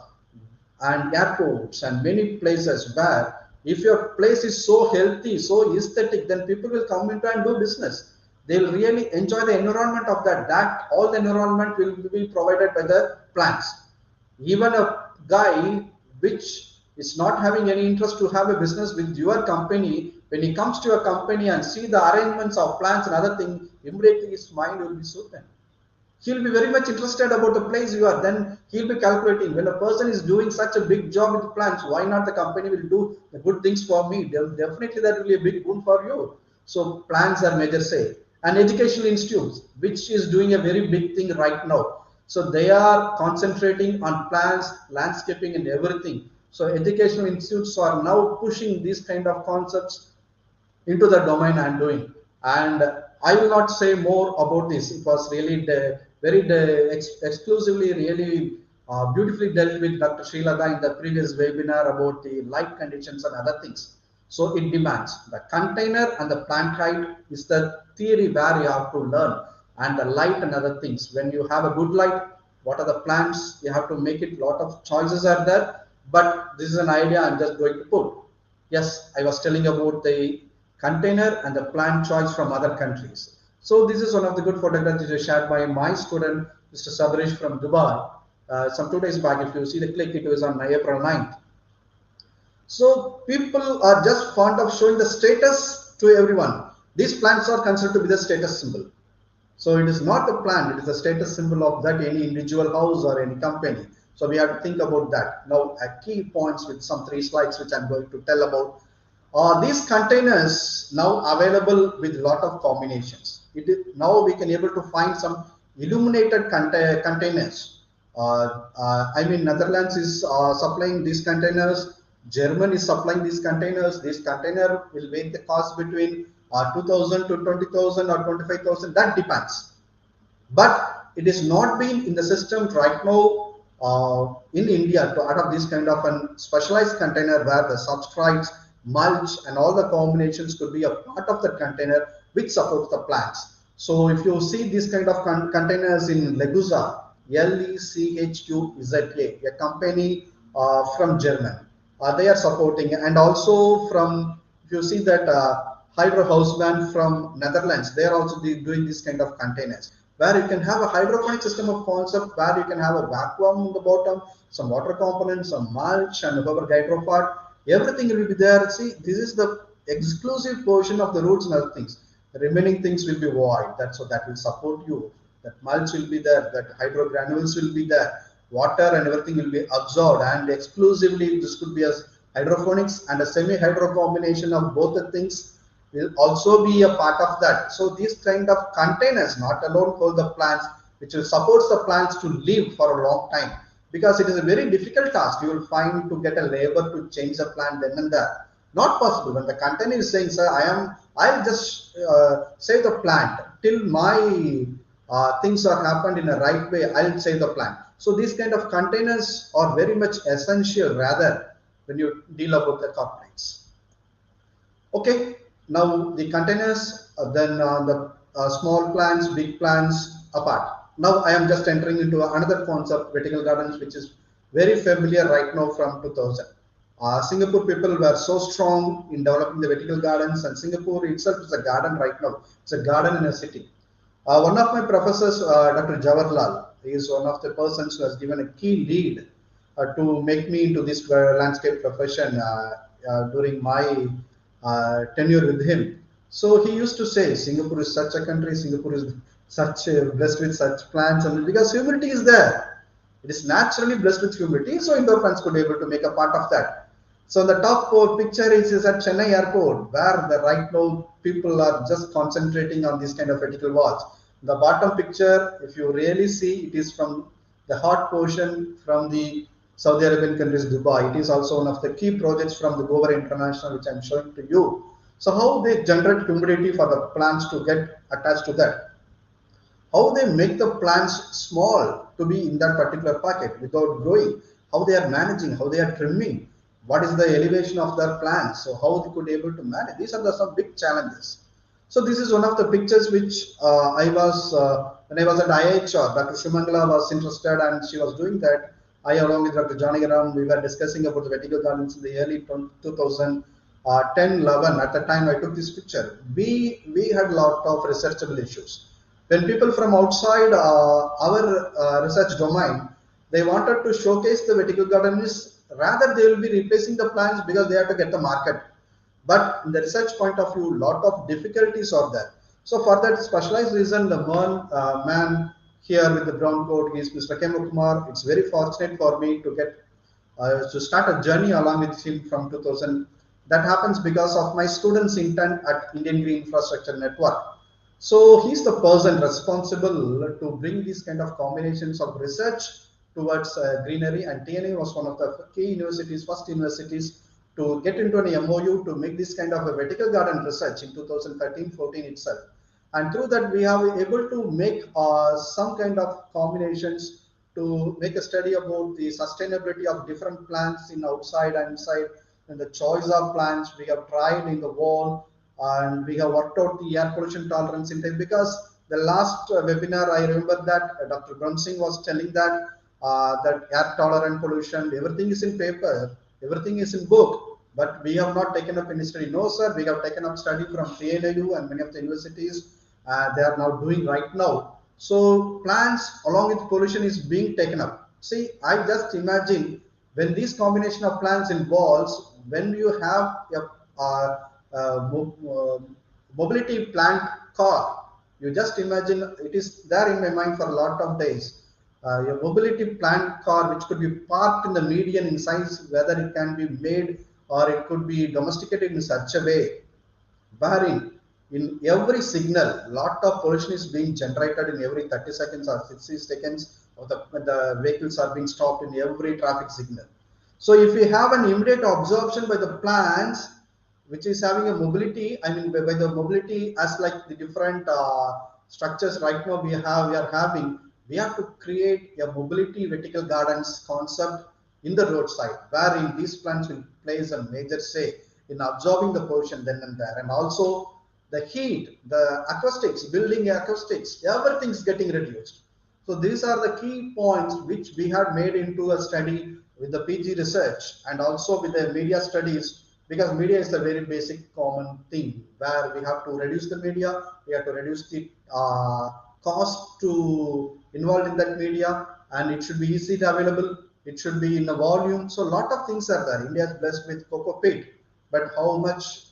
S3: and airports and many places where if your place is so healthy, so aesthetic, then people will come into and do business. They'll really enjoy the environment of that all the environment will be provided by the plants. Even a guy which is not having any interest to have a business with your company, when he comes to your company and see the arrangements of plants and other things, immediately his mind will be soothed. He'll be very much interested about the place you are. Then he'll be calculating, when a person is doing such a big job with plants, why not the company will do the good things for me? Definitely that will be a big boon for you. So plants are major say. And educational institutes, which is doing a very big thing right now. So they are concentrating on plants, landscaping and everything. So educational institutes are now pushing these kind of concepts into the domain I'm doing. And I will not say more about this. It was really exclusively, really beautifully dealt with Dr. Srilada in the previous webinar about the light conditions and other things. So it demands the container and the plant height is the theory where you have to learn, and the light and other things. When you have a good light, what are the plants? You have to make it. Lot of choices are there, but this is an idea I'm just going to put. Yes, I was telling about the container and the plant choice from other countries. So this is one of the good photographs which was shared by my student, Mr. Subesh from Dubai. Some 2 days back, if you see the click, it was on April 9th. So people are just fond of showing the status to everyone. These plants are considered to be the status symbol. So it is not a plant, it is a status symbol of that any individual house or any company. So we have to think about that. Now, a key points with some 3 slides which I'm going to tell about. These containers now available with a lot of combinations. Now we can able to find some illuminated containers. I mean, Netherlands is supplying these containers. Germany is supplying these containers. This container will vary the cost between 2,000 to 20,000 or 25,000. That depends. But it is not being in the system right now in India to adopt this kind of a specialized container where the substrates, mulch, and all the combinations could be a part of the container which supports the plants. So if you see this kind of containers in Leguza, LECHQZA, a company from Germany, they are supporting, and also from, if you see that Hydro Houseman from Netherlands, they are also doing this kind of containers where you can have a hydroponic system of concept where you can have a vacuum on the bottom, some water components, some mulch, and whoever hydropod, everything will be there. See, this is the exclusive portion of the roots and other things. The remaining things will be void. So that will support you. That mulch will be there. That hydro granules will be there. Water and everything will be absorbed, and exclusively this could be as hydroponics and a semi-hydro combination of both the things will also be a part of that. So these kind of containers not alone hold the plants, which will support the plants to live for a long time, because it is a very difficult task. You will find to get a labor to change the plant then and there. Not possible. When the container is saying, sir, I'll just save the plant till my things are happened in a right way, I'll save the plant. So these kind of containers are very much essential rather when you deal about the corporates. Okay, now the containers, then the small plants, big plants apart. Now I am just entering into another concept, vertical gardens, which is very familiar right now from 2000. Singapore people were so strong in developing the vertical gardens, and Singapore itself is a garden right now. It's a garden in a city. One of my professors, Dr. Jawaharlal, he is one of the persons who has given a key lead to make me into this landscape profession during my tenure with him. So he used to say, Singapore is such a country, Singapore is such blessed with such plants, and because humidity is there, it is naturally blessed with humidity, so indoor plants could be able to make a part of that. So the top picture is at Chennai airport, where right now people are just concentrating on this kind of vertical walls. The bottom picture, if you really see, it is from the hot portion from the Saudi Arabian countries, Dubai. It is also one of the key projects from the Gover International, which I'm showing to you. So how they generate humidity for the plants to get attached to that. How they make the plants small to be in that particular pocket without growing. How they are managing, how they are trimming. What is the elevation of their plants? So how they could be able to manage. These are some big challenges. So this is one of the pictures which I was, when I was at IHR, Dr. Shumangala was interested and she was doing that. I, along with Dr. Johnny Garam, we were discussing about the vertical gardens in the early 2010-11. At the time I took this picture. We had a lot of researchable issues. When people from outside our research domain, they wanted to showcase the vertical gardens, rather they will be replacing the plants because they have to get the market. But in the research point of view, lot of difficulties are there. So for that specialized reason, the man here with the brown coat is Mr. Kumar. It's very fortunate for me to get to start a journey along with him from 2000. That happens because of my students' intern at Indian Green Infrastructure Network. So he's the person responsible to bring these kind of combinations of research towards greenery, and TNA was one of the key universities, first universities to get into an MOU to make this kind of a vertical garden research in 2013-14 itself. and through that we have able to make some kind of combinations to make a study about the sustainability of different plants in outside and inside, and the choice of plants we have tried in the wall, and we have worked out the air pollution tolerance index. Because the last webinar I remember that Dr. Singh was telling that that air tolerant pollution, everything is in paper, everything is in book, but we have not taken up any study. No, sir, we have taken up study from TNU and many of the universities. They are now doing right now. So plants along with pollution is being taken up. See, I just imagine when this combination of plants involves, when you have a mobility plant car, you just imagine, it is there in my mind for a lot of days. A mobility plant car which could be parked in the median in size, whether it can be made or it could be domesticated in such a way wherein in every signal, lot of pollution is being generated in every 30 seconds or 60 seconds, or the vehicles are being stopped in every traffic signal. So if we have an immediate absorption by the plants, which is having a mobility, I mean by the mobility as like the different structures right now we are having, we have to create a mobility vertical gardens concept in the roadside, wherein these plants will plays a major say in absorbing the pollution then and there, and also the heat, the acoustics, building acoustics, everything's getting reduced. So these are the key points which we had made into a study with the PG research and also with the media studies, because media is a very basic common thing where we have to reduce the media, we have to reduce the cost to involve in that media, and it should be easily available, it should be in a volume. So a lot of things are there. India is blessed with cocoa pit, but how much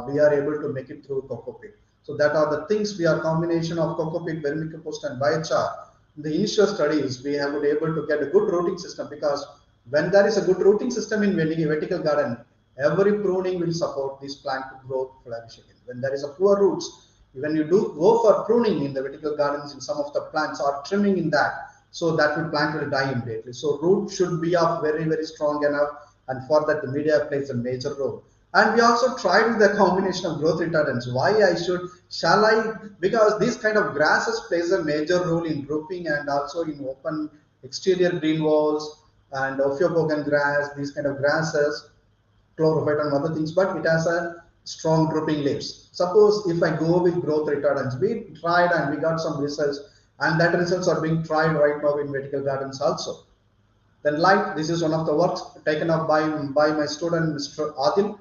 S3: we are able to make it through cocoa pit. So that are the things we are combination of cocoa pit, vermicompost and biochar. In the initial studies, we have been able to get a good rooting system, because when there is a good rooting system in vertical garden, every pruning will support this plant to grow, flourish again. When there is a poor roots, when you do go for pruning in the vertical gardens in some of the plants or trimming in that, so that will plant will die immediately. So root should be of very strong enough, and for that the media plays a major role. And we also tried the combination of growth retardants. Why I should, shall I? Because these kind of grasses plays a major role in drooping and also in open exterior green walls and Ophiobogan grass, these kind of grasses, chlorophyte and other things, but it has a strong drooping leaves. Suppose if I go with growth retardants, we tried and we got some results, and that results are being tried right now in vertical gardens also. Then light, this is one of the works taken up by my student Mr. Adil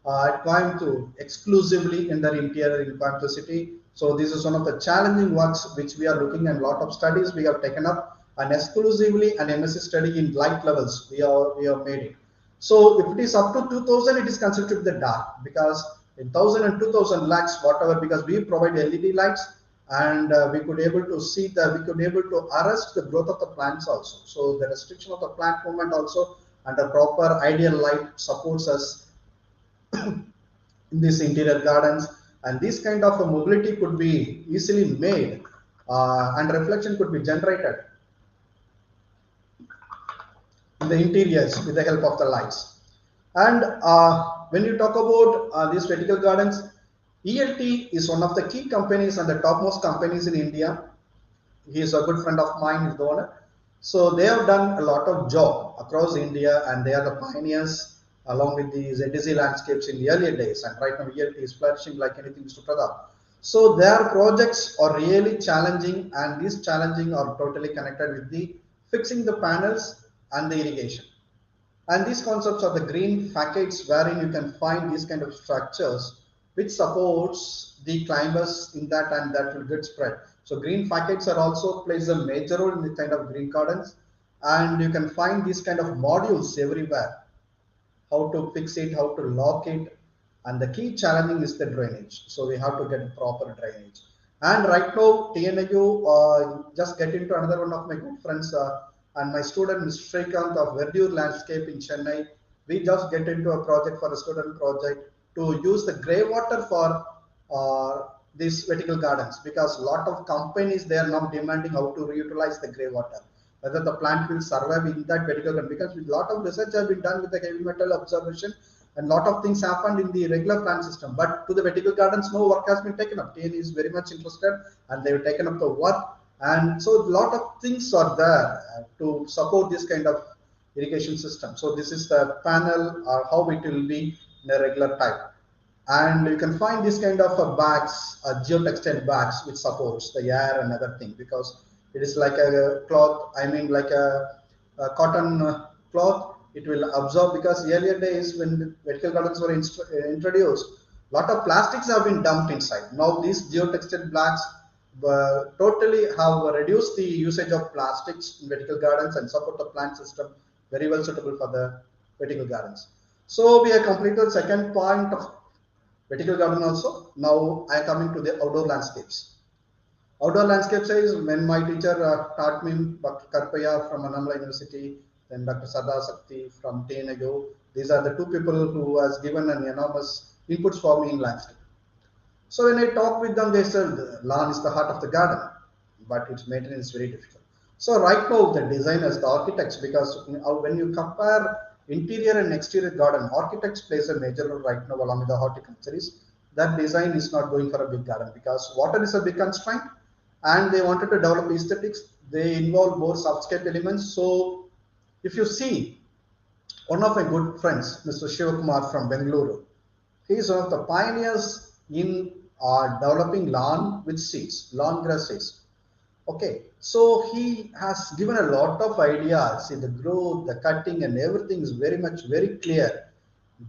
S3: at Coimbatore, exclusively in the interior in Coimbatore city. So this is one of the challenging works which we are looking, and a lot of studies we have taken up, and exclusively an MSc study in light levels we have made it. So if it is up to 2000, it is considered the dark, because in 1000 and 2000 lakhs whatever, because we provide LED lights, and we could able to see that we could able to arrest the growth of the plants also. So the restriction of the plant movement also, and the proper ideal light supports us in these interior gardens, and this kind of a mobility could be easily made, and reflection could be generated in the interiors with the help of the lights. And when you talk about these vertical gardens, ELT is one of the key companies and the topmost companies in India. He is a good friend of mine, is the owner. So they have done a lot of job across India, and they are the pioneers along with the ZDZ landscapes in the earlier days. And right now ELT is flourishing like anything, Mr. Pradap. So their projects are really challenging, and these challenging are totally connected with the fixing the panels and the irrigation. And these concepts are the green facades, wherein you can find these kind of structures which supports the climbers in that, and that will get spread. So green facades are also plays a major role in the kind of green gardens, and you can find these kind of modules everywhere. How to fix it, how to lock it, and the key challenging is the drainage. So we have to get proper drainage. And right now, TNU just get into another one of my good friends and my student, Mr. Srikanth of Verdure Landscape in Chennai. We just get into a project for a student project to use the grey water for these vertical gardens, because a lot of companies, they are now demanding how to reutilize the grey water, whether the plant will survive in that vertical garden, because a lot of research has been done with the heavy metal observation, and lot of things happened in the regular plant system. But to the vertical gardens, no work has been taken up. TN is very much interested, and they've taken up the work. And so a lot of things are there to support this kind of irrigation system. So this is the panel or how it will be in a regular type. And you can find this kind of bags, geotextile bags, which supports the air and other thing, because it is like a cloth, I mean like a cotton cloth. It will absorb, because earlier days when vertical gardens were introduced, lot of plastics have been dumped inside. Now these geotextile bags totally have reduced the usage of plastics in vertical gardens and support the plant system, very well suitable for the vertical gardens. So we have completed the second point of vertical garden also. Now I am coming to the outdoor landscapes. Outdoor landscapes is when my teacher taught me, Dr. Karpaya from Anamala University, then Dr. Sada Sakti from TNU. These are the two people who has given an enormous inputs for me in landscape. So when I talk with them, they said lawn is the heart of the garden, but its maintenance is very difficult. So right now the designers, the architects, because when you compare interior and exterior garden, architects plays a major role right now along with the horticulturists. That design is not going for a big garden because water is a big constraint, and they wanted to develop aesthetics. They involve more subscape elements. So if you see, one of my good friends, Mr. Kumar from Bengaluru, he is one of the pioneers in developing lawn with seeds, lawn grass seeds. Okay, so he has given a lot of ideas. See, the growth, the cutting, and everything is very clear.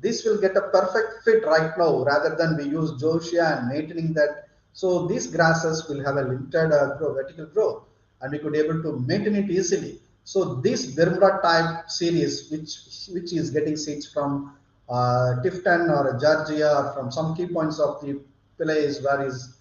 S3: This will get a perfect fit right now, rather than we use Joshia and maintaining that. So these grasses will have a limited vertical growth, and we could be able to maintain it easily. So this Bermuda type series, which is getting seeds from Tifton or Georgia, or from some key points of the place where is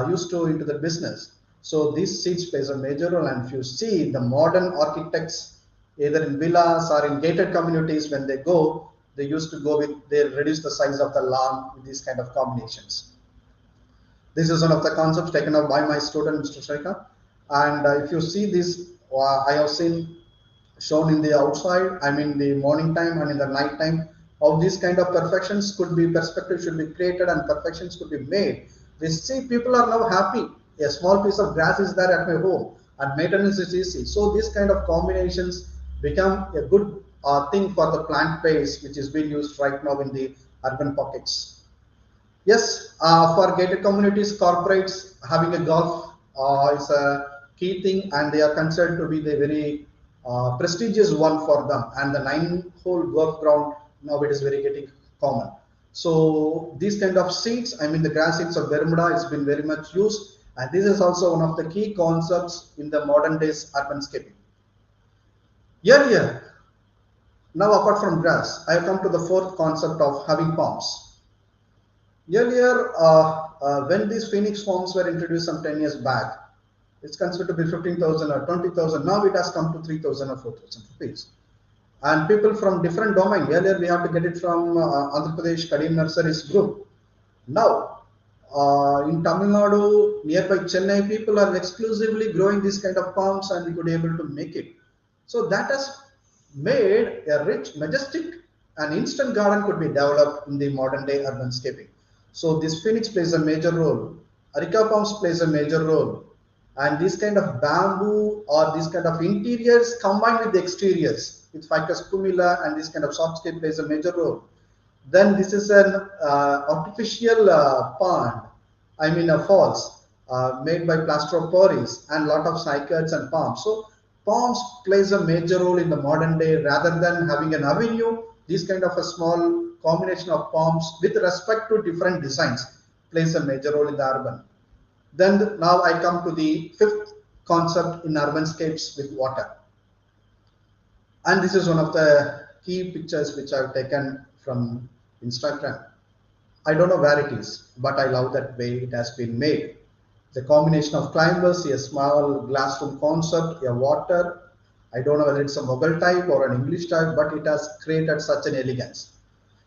S3: used to into the business. So these seeds plays a major role. And if you see the modern architects, either in villas or in gated communities, when they go, they used to go with, they reduce the size of the lawn with these kind of combinations. This is one of the concepts taken up by my student, Mr. Shaika. And if you see this, I have seen shown in the outside, I mean the morning time and in the night time, how these kind of perfections could be, perspective should be created and perfections could be made. They see people are now happy. A small piece of grass is there at my home and maintenance is easy. So these kind of combinations become a good thing for the plant base, which is being used right now in the urban pockets. Yes, for gated communities, corporates having a golf is a key thing, and they are considered to be the very prestigious one for them. And the 9-hole golf ground, now it is very getting common. So these kind of seeds, I mean the grass seeds of Bermuda has been very much used, and this is also one of the key concepts in the modern days urbanscaping. Earlier, now apart from grass, I have come to the fourth concept of having palms. Earlier, when these phoenix forms were introduced some 10 years back, it's considered to be 15,000 or 20,000. Now it has come to 3,000 or 4,000 rupees. And people from different domain. Earlier we have to get it from Andhra Pradesh Kadim Nurseries group. Now in Tamil Nadu, nearby Chennai, people are exclusively growing this kind of palms, and we could be able to make it. So that has made a rich, majestic, and instant garden could be developed in the modern day urbanscaping. So this phoenix plays a major role. Areca palms plays a major role. And this kind of bamboo or this kind of interiors combined with the exteriors with Ficus pumila and this kind of softscape plays a major role. Then this is an artificial pond, I mean a falls made by plaster of Paris and lot of cycads and palms. So palms plays a major role in the modern day, rather than having an avenue. This kind of a small combination of palms with respect to different designs plays a major role in the urban. Then now I come to the fifth concept in urbanscapes with water. And this is one of the key pictures which I've taken from Instagram. I don't know where it is, but I love that way it has been made. The combination of climbers, a small glass room concept, a water. I don't know whether it's a Mughal type or an English type, but it has created such an elegance.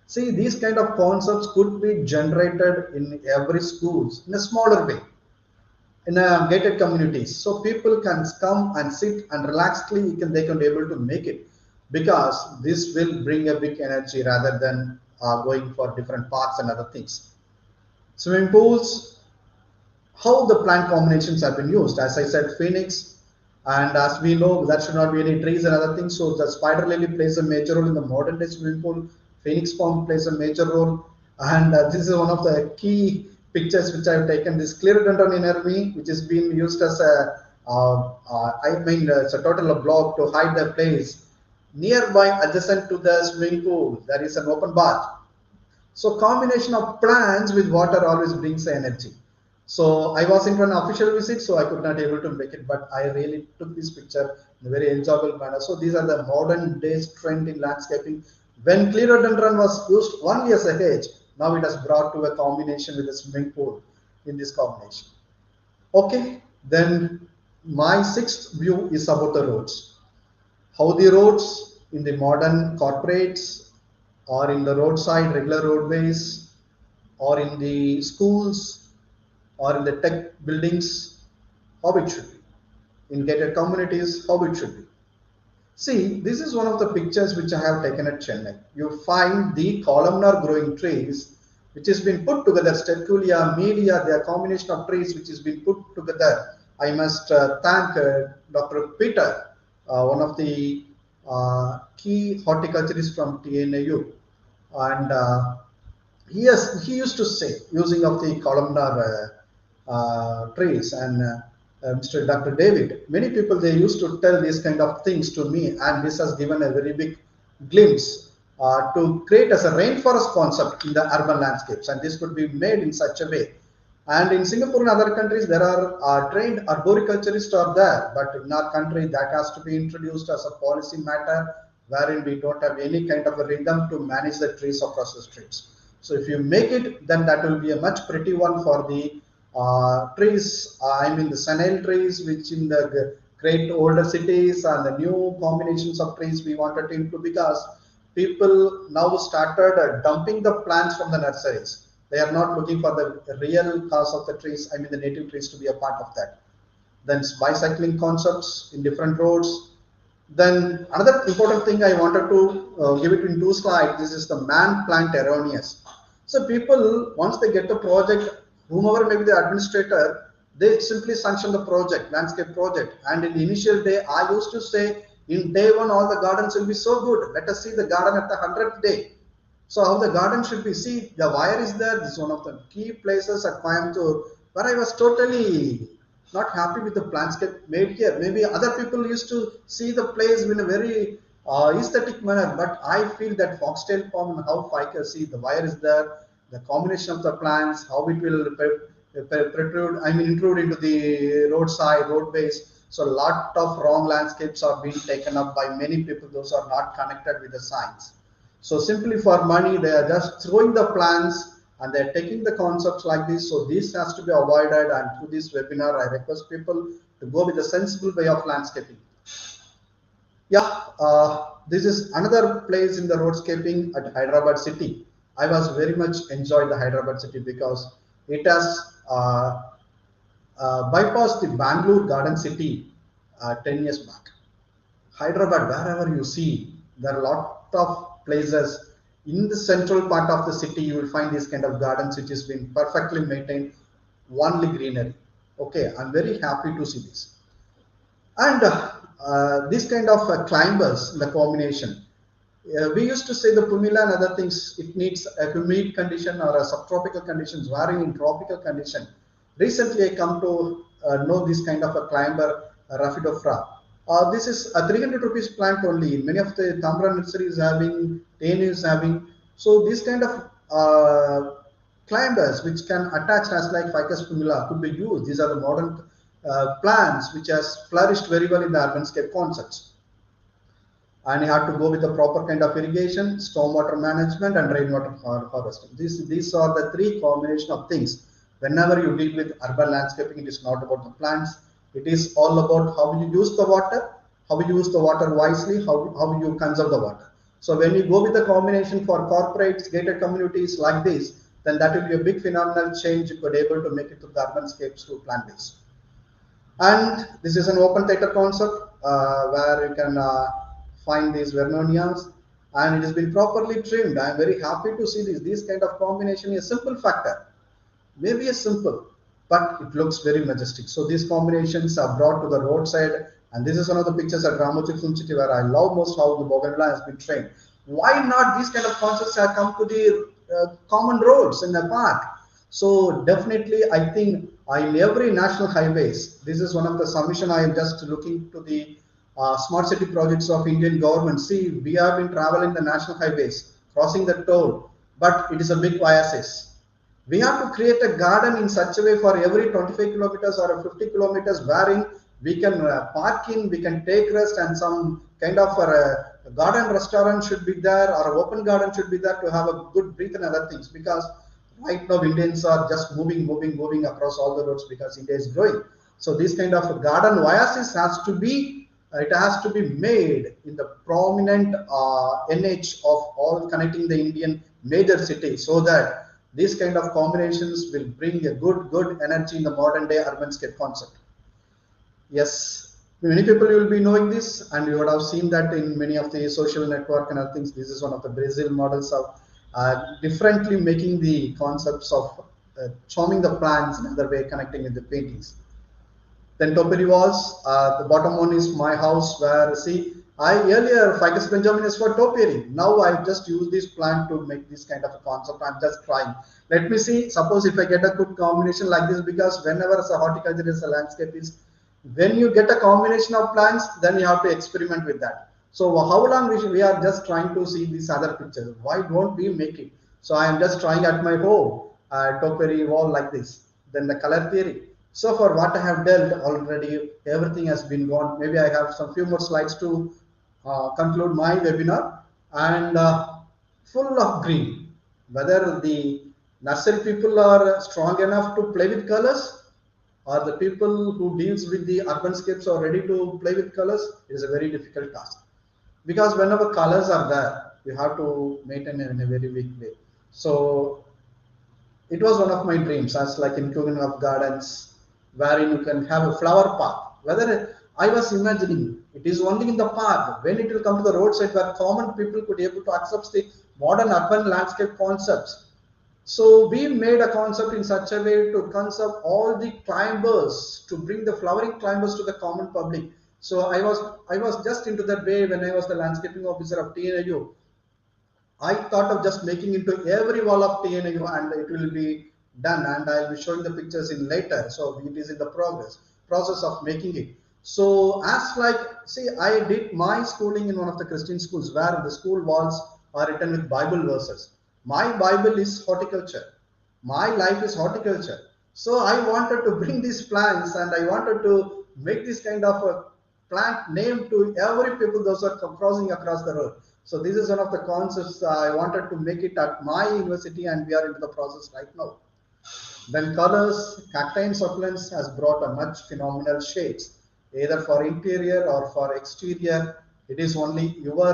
S3: See, these kind of concepts could be generated in every schools in a smaller way, in a gated communities, so people can come and sit and relaxedly they can be able to make it, because this will bring a big energy rather than going for different parks and other things. Swimming pools, how the plant combinations have been used. As I said, phoenix, and as we know, there should not be any trees and other things. So the spider lily plays a major role in the modern day swimming pool. Phoenix palm plays a major role, and this is one of the key pictures which I have taken. This clerodendron inermi, which is being used as a, it's a total block to hide the place. Nearby, adjacent to the swimming pool, there is an open bath. So combination of plants with water always brings energy. So I was into an official visit, so I could not able to make it, but I really took this picture in a very enjoyable manner. So these are the modern days trend in landscaping. When clerodendron was used 1 year ahead, now it has brought to a combination with a swimming pool in this combination. Okay, then my sixth view is about the roads. How the roads in the modern corporates or in the roadside regular roadways or in the schools or in the tech buildings, how it should be. In gated communities, how it should be. See, this is one of the pictures which I have taken at Chennai. You find the columnar growing trees which has been put together, Sterculia, media, they are combination of trees which has been put together. I must thank Dr. Peter, one of the key horticulturists from TNAU, and he used to say, using of the columnar trees, and Mr. Dr. David, many people, they used to tell these kind of things to me, and this has given a very big glimpse to create as a rainforest concept in the urban landscapes, and this could be made in such a way. And in Singapore and other countries, there are trained arboriculturists are there, but in our country, that has to be introduced as a policy matter, wherein we don't have any kind of a rhythm to manage the trees across the streets. So if you make it, then that will be a much pretty one for the trees, I mean the senile trees, which in the great older cities, and the new combinations of trees we wanted to include, because people now started dumping the plants from the nurseries. They are not looking for the real cause of the trees, I mean the native trees, to be a part of that. Then bicycling concepts in different roads. Then another important thing I wanted to give it in 2 slides. This is the man-plant erroneous. So people, once they get the project, whomever may be the administrator, they simply sanction the project, landscape project. And in the initial day, I used to say, in day 1, all the gardens will be so good. Let us see the garden at the 100th day. So how the garden should be. See, the wire is there. This is one of the key places at Coimbatore where I was totally not happy with the landscape made here. Maybe other people used to see the place in a very aesthetic manner, but I feel that foxtail palm and how ficus, see the wire is there, the combination of the plants, how it will protrude, I mean intrude into the roadside, roadways. So a lot of wrong landscapes are being taken up by many people, those are not connected with the science. So simply for money, they are just throwing the plants and they're taking the concepts like this. So this has to be avoided, and through this webinar, I request people to go with a sensible way of landscaping. Yeah, this is another place in the roadscaping at Hyderabad city. I was very much enjoyed the Hyderabad city because it has bypassed the Bangalore garden city 10 years back. Hyderabad, wherever you see, there are a lot of places in the central part of the city. You will find this kind of gardens which has been perfectly maintained, only greenery. Okay, I'm very happy to see this. And this kind of climbers, the combination. We used to say the pumila and other things, it needs a humid condition or a subtropical conditions, varying in tropical condition. Recently, I come to know this kind of a climber, Rafi. This is a 300 rupees plant only. Many of the Tamra nurseries having, TN is having. So this kind of climbers which can attach as like ficus pumila could be used. These are the modern plants which has flourished very well in the urbanscape concepts. And you have to go with the proper kind of irrigation, stormwater management, and rainwater harvesting. These are the 3 combination of things. Whenever you deal with urban landscaping, it is not about the plants. It is all about how you use the water, how you use the water wisely, how you conserve the water. So when you go with the combination for corporates, gated communities like this, then that will be a big phenomenal change you could able to make it to the urbanscapes to plant-based. And this is an open theater concept where you can find these Begonias. and it has been properly trimmed. I am very happy to see this kind of combination, a simple factor, maybe a simple, but it looks very majestic. So these combinations are brought to the roadside, and this is one of the pictures at Ramoji Film City where I love most how the bougainvillea has been trained. Why not these kind of concepts have come to the common roads in the park? So definitely, I think in every national highways, this is one of the submission. I am just looking to the smart city projects of Indian government. See, we have been traveling the national highways, crossing the toll, but it is a big oasis. We have to create a garden in such a way for every 25 kilometers or 50 kilometers, wherein we can park in, we can take rest, and some kind of a garden restaurant should be there, or an open garden should be there to have a good breath and other things. Because right now Indians are just moving across all the roads because India is growing. So this kind of garden oasis has to be made in the prominent NH of all connecting the Indian major cities, so that these kind of combinations will bring a good energy in the modern day urbanscape concept. Yes, many people will be knowing this, and you would have seen that in many of the social network and other things. This is one of the Brazil models of differently making the concepts of charming the plants in another way, connecting with the paintings. Then Topiary walls, the bottom one is my house, where see, I earlier Ficus benjaminus for Topiary. Now I just use this plant to make this kind of a concept. I'm just trying. Let me see, suppose if I get a good combination like this, because whenever a horticulture is a landscape is, when you get a combination of plants, then you have to experiment with that. So how long we are just trying to see these other pictures? Why don't we make it? So I am just trying at my home, Topiary wall like this. Then the color theory. So for what I have dealt already, everything has been gone. Maybe I have some few more slides to conclude my webinar, and full of green. Whether the nursery people are strong enough to play with colors, or the people who deals with the urbanscapes are ready to play with colors, it is a very difficult task. Because whenever colors are there, you have to maintain in a very weak way. So it was one of my dreams, as like inclusion of gardens, wherein you can have a flower park. Whether I was imagining it is only in the park, when it will come to the roadside where common people could be able to accept the modern urban landscape concepts. So we made a concept in such a way to conserve all the climbers, to bring the flowering climbers to the common public. So I was just into that way when I was the landscaping officer of TNAU. I thought of just making into every wall of TNAU, and it will be done, and I'll be showing the pictures in later. So it is in the process of making it. So as like, see, I did my schooling in one of the Christian schools where the school walls are written with Bible verses. My Bible is horticulture. My life is horticulture. So I wanted to bring these plants, and I wanted to make this kind of a plant name to every people those are crossing across the road. So this is one of the concepts I wanted to make it at my university, and we are into the process right now. Then colors, cacti and succulents has brought a much phenomenal shades, either for interior or for exterior. It is only your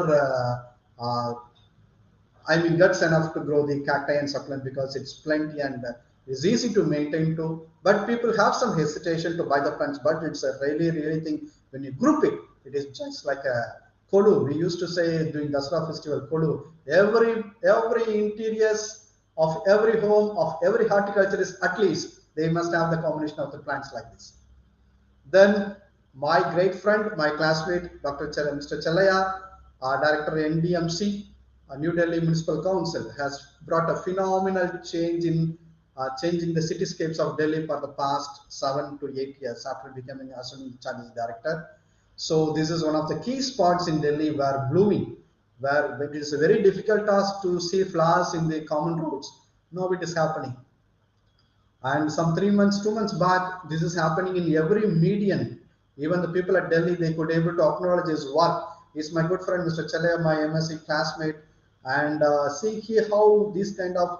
S3: guts enough to grow the cacti and succulent, because it's plenty and it's easy to maintain too. But people have some hesitation to buy the plants, but it's a really thing. When you group it, it is just like a kodu. We used to say during Dasra festival, kodu. Every interiors of every home of every horticulturist, at least they must have the combination of the plants like this. Then my great friend, my classmate, Mr. Chalaya, Director NDMC, New Delhi Municipal Council, has brought a phenomenal change in changing the cityscapes of Delhi for the past 7 to 8 years after becoming assuming charge director. So this is one of the key spots in Delhi where blooming, where it is a very difficult task to see flowers in the common roads. Now it is happening. And some 2 months back, this is happening in every median. Even the people at Delhi, they could able to acknowledge his work. He's my good friend, Mr. Chalaya, my MSc classmate. And see here how these kind of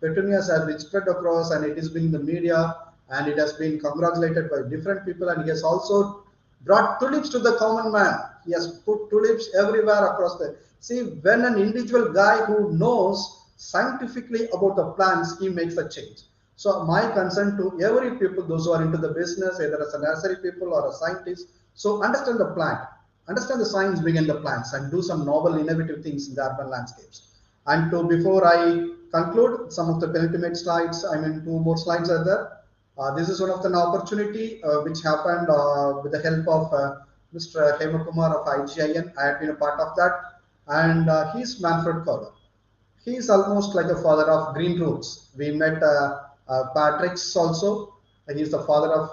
S3: petunias have been spread across, and it has been in the media, and it has been congratulated by different people. And he has also brought tulips to the common man. He has put tulips everywhere across the. See, when an individual guy who knows scientifically about the plants, he makes a change. So my concern to every people, those who are into the business, either as a nursery people or a scientist, so understand the plant. understand the science behind the plants, and do some novel, innovative things in the urban landscapes. And to before I conclude, some of the penultimate slides, I mean, two more slides are there. This is one of the opportunity which happened with the help of Mr. Kumar of IGIN. I have been a part of that, and he's Manfred Kohler. He is almost like a father of green roots. We met Patrick's also. He's the father of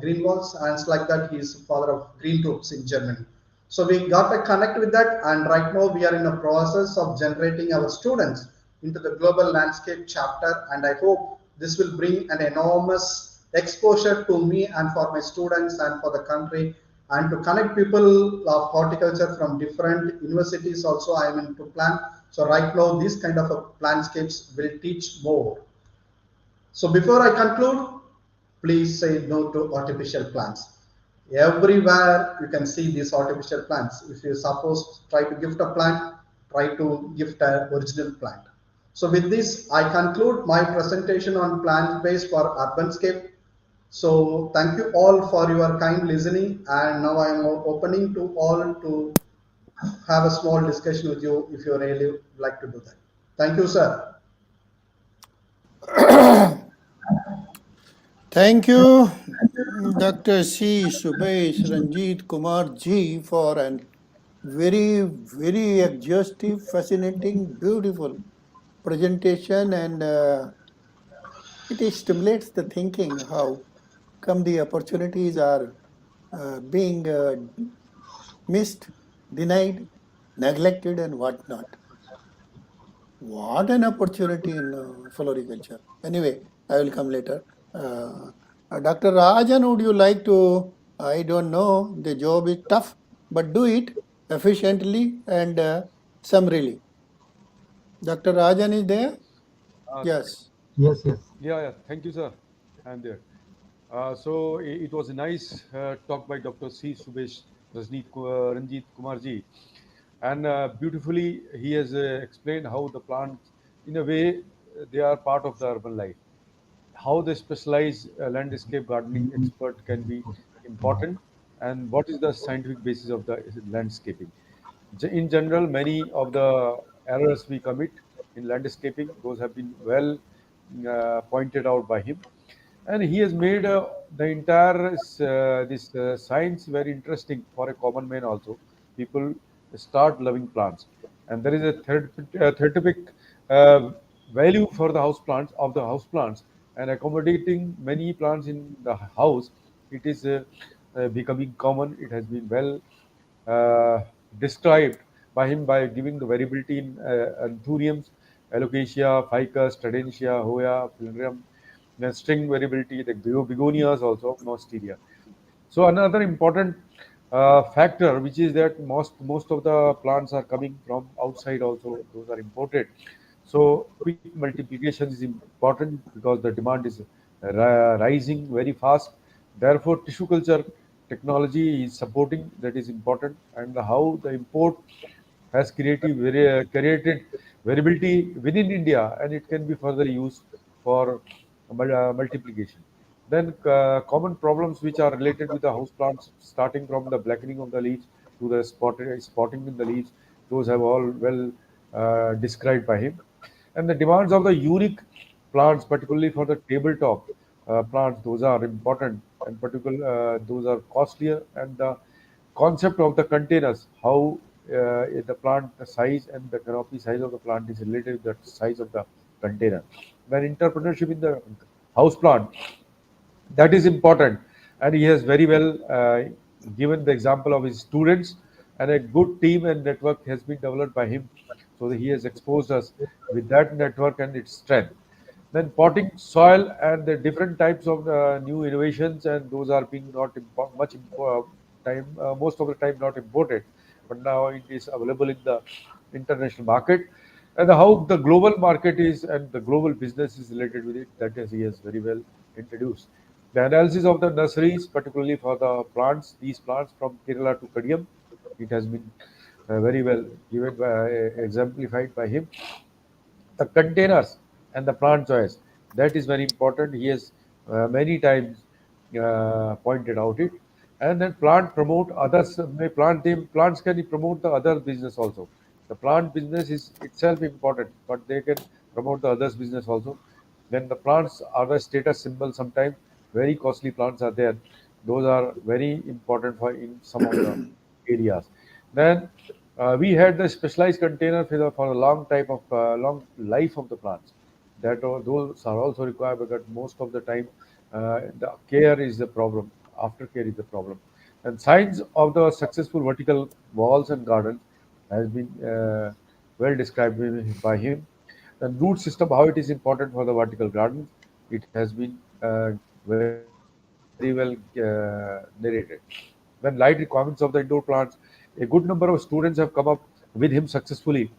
S3: green walls, and it's like that. He's the father of green roots in Germany. So we got to connect with that, and right now we are in a process of generating our students into the global landscape chapter, and I hope this will bring an enormous exposure to me and for my students and for the country, and to connect people of horticulture from different universities also I am into plan. So right now these kind of landscapes will teach more. So before I conclude, please say no to artificial plants. Everywhere you can see these artificial plants. If you suppose try to gift a plant, try to gift an original plant. So with this, I conclude my presentation on plant-based for urbanscape. So thank you all for your kind listening, and now I am opening to all to have a small discussion with you if you really like to do that. Thank you, sir.
S1: Thank you, Dr. C. Subesh Ranjith Kumar Ji, for an very exhaustive, fascinating, beautiful presentation, and it stimulates the thinking how come the opportunities are being missed, denied, neglected, and whatnot. What an opportunity in floriculture. Anyway, I will come later. Dr. Rajan, would you like to? I don't know, the job is tough, but do it efficiently and summarily. Dr. Rajan is there? Yes.
S4: Yes. Yeah. Thank you, sir. I'm there. So it was a nice talk by Dr. C. Subesh Ranjith Kumarji, and beautifully he has explained how the plants, in a way, they are part of the urban life. How the specialized landscape gardening expert can be important, and what is the scientific basis of the landscaping. In general, many of the errors we commit in landscaping, those have been well pointed out by him, and he has made the entire this science very interesting for a common man also. People start loving plants, and there is a therapeutic uh, value for the house plants of the house plants, and accommodating many plants in the house. It is becoming common. It has been well uh, described by him by giving the variability in anthuriums, alocasia, ficus, tradentia, hoya, philodendron, then string variability, the begonias also, nosteria. So another important factor, which is that most of the plants are coming from outside also; those are imported. So quick multiplication is important because the demand is rising very fast. Therefore, tissue culture technology is supporting, that is important, and how the import has created variability within India, and it can be further used for multiplication. Then common problems which are related with the house plants, starting from the blackening of the leaves to the spotting in the leaves, those have all well described by him. And the demands of the unique plants, particularly for the tabletop plants, those are important, and particular those are costlier. And the concept of the containers, how the plant size and the canopy size of the plant is related to the size of the container. Then entrepreneurship in the house plant, that is important, and he has very well given the example of his students, and a good team and network has been developed by him, so that he has exposed us with that network and its strength. Then potting soil and the different types of new innovations, and those are being not time most of the time not imported, but now it is available in the international market. And how the global market is and the global business is related with it, that is he has very well introduced. The analysis of the nurseries, particularly for the plants, these plants from Kerala to Kadiyam, it has been very well given by, exemplified by him. The containers and the plant choice, that is very important. He has many times pointed out it. And then plant promote others, may plants can promote the other business also. The plant business is itself important, but they can promote the others business also. Then the plants are a status symbol. Sometimes very costly plants are there. Those are very important for in some of the areas. Then we had the specialized container for a long type of long life of the plants. Those are also required, because most of the time the care is the problem. Aftercare is the problem. And signs of the successful vertical walls and gardens has been well described by him. The root system, how it is important for the vertical gardens, it has been very well narrated. When light requirements of the indoor plants, a good number of students have come up with him successfully.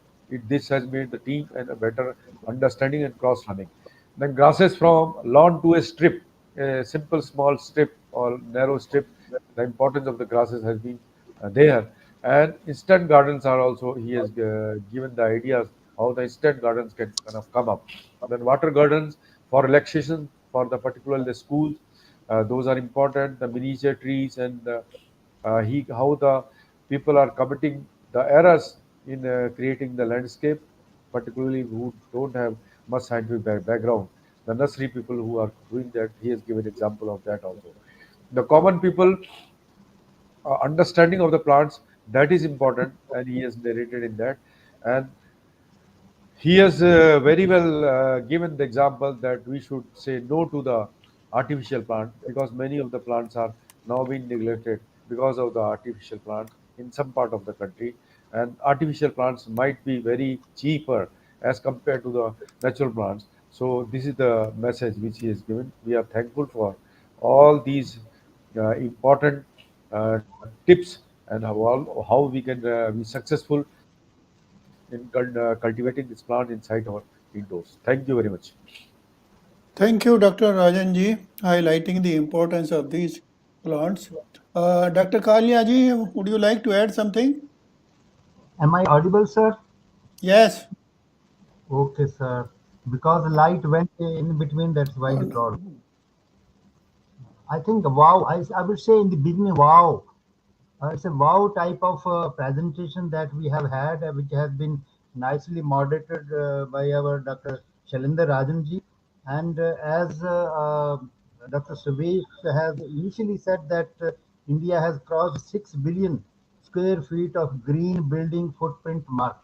S4: This has made the team and a better understanding and cross running. Then grasses from lawn to a strip, a simple small strip or narrow strip. The importance of the grasses has been there. And instant gardens are also, he has given the ideas how the instant gardens can kind of come up. Then water gardens for relaxation for the particularly the schools, those are important. The miniature trees and how the people are committing the errors in creating the landscape, particularly who don't have much scientific background. The nursery people who are doing that, he has given example of that also. The common people understanding of the plants, that is important, and he has narrated in that. And he has very well given the example that we should say no to the artificial plant, because many of the plants are now being neglected because of the artificial plant in some part of the country. And artificial plants might be very cheaper as compared to the natural plants. So this is the message which he has given. We are thankful for all these important tips, and how we can be successful in cultivating this plant inside our indoors. Thank you very much.
S1: Thank you, Dr. Rajan ji, highlighting the importance of these plants. Dr. Kalia ji, would you like to add something?
S6: Am I audible, sir?
S1: Yes.
S6: Okay, sir. Because the light went in between, that's why the problem. I think wow. I would say in the beginning, wow. It's a wow type of presentation that we have had, which has been nicely moderated by our Dr. Shailendra Rajan ji. And as Dr. Subesh has initially said that India has crossed 6 billion square feet of green building footprint mark.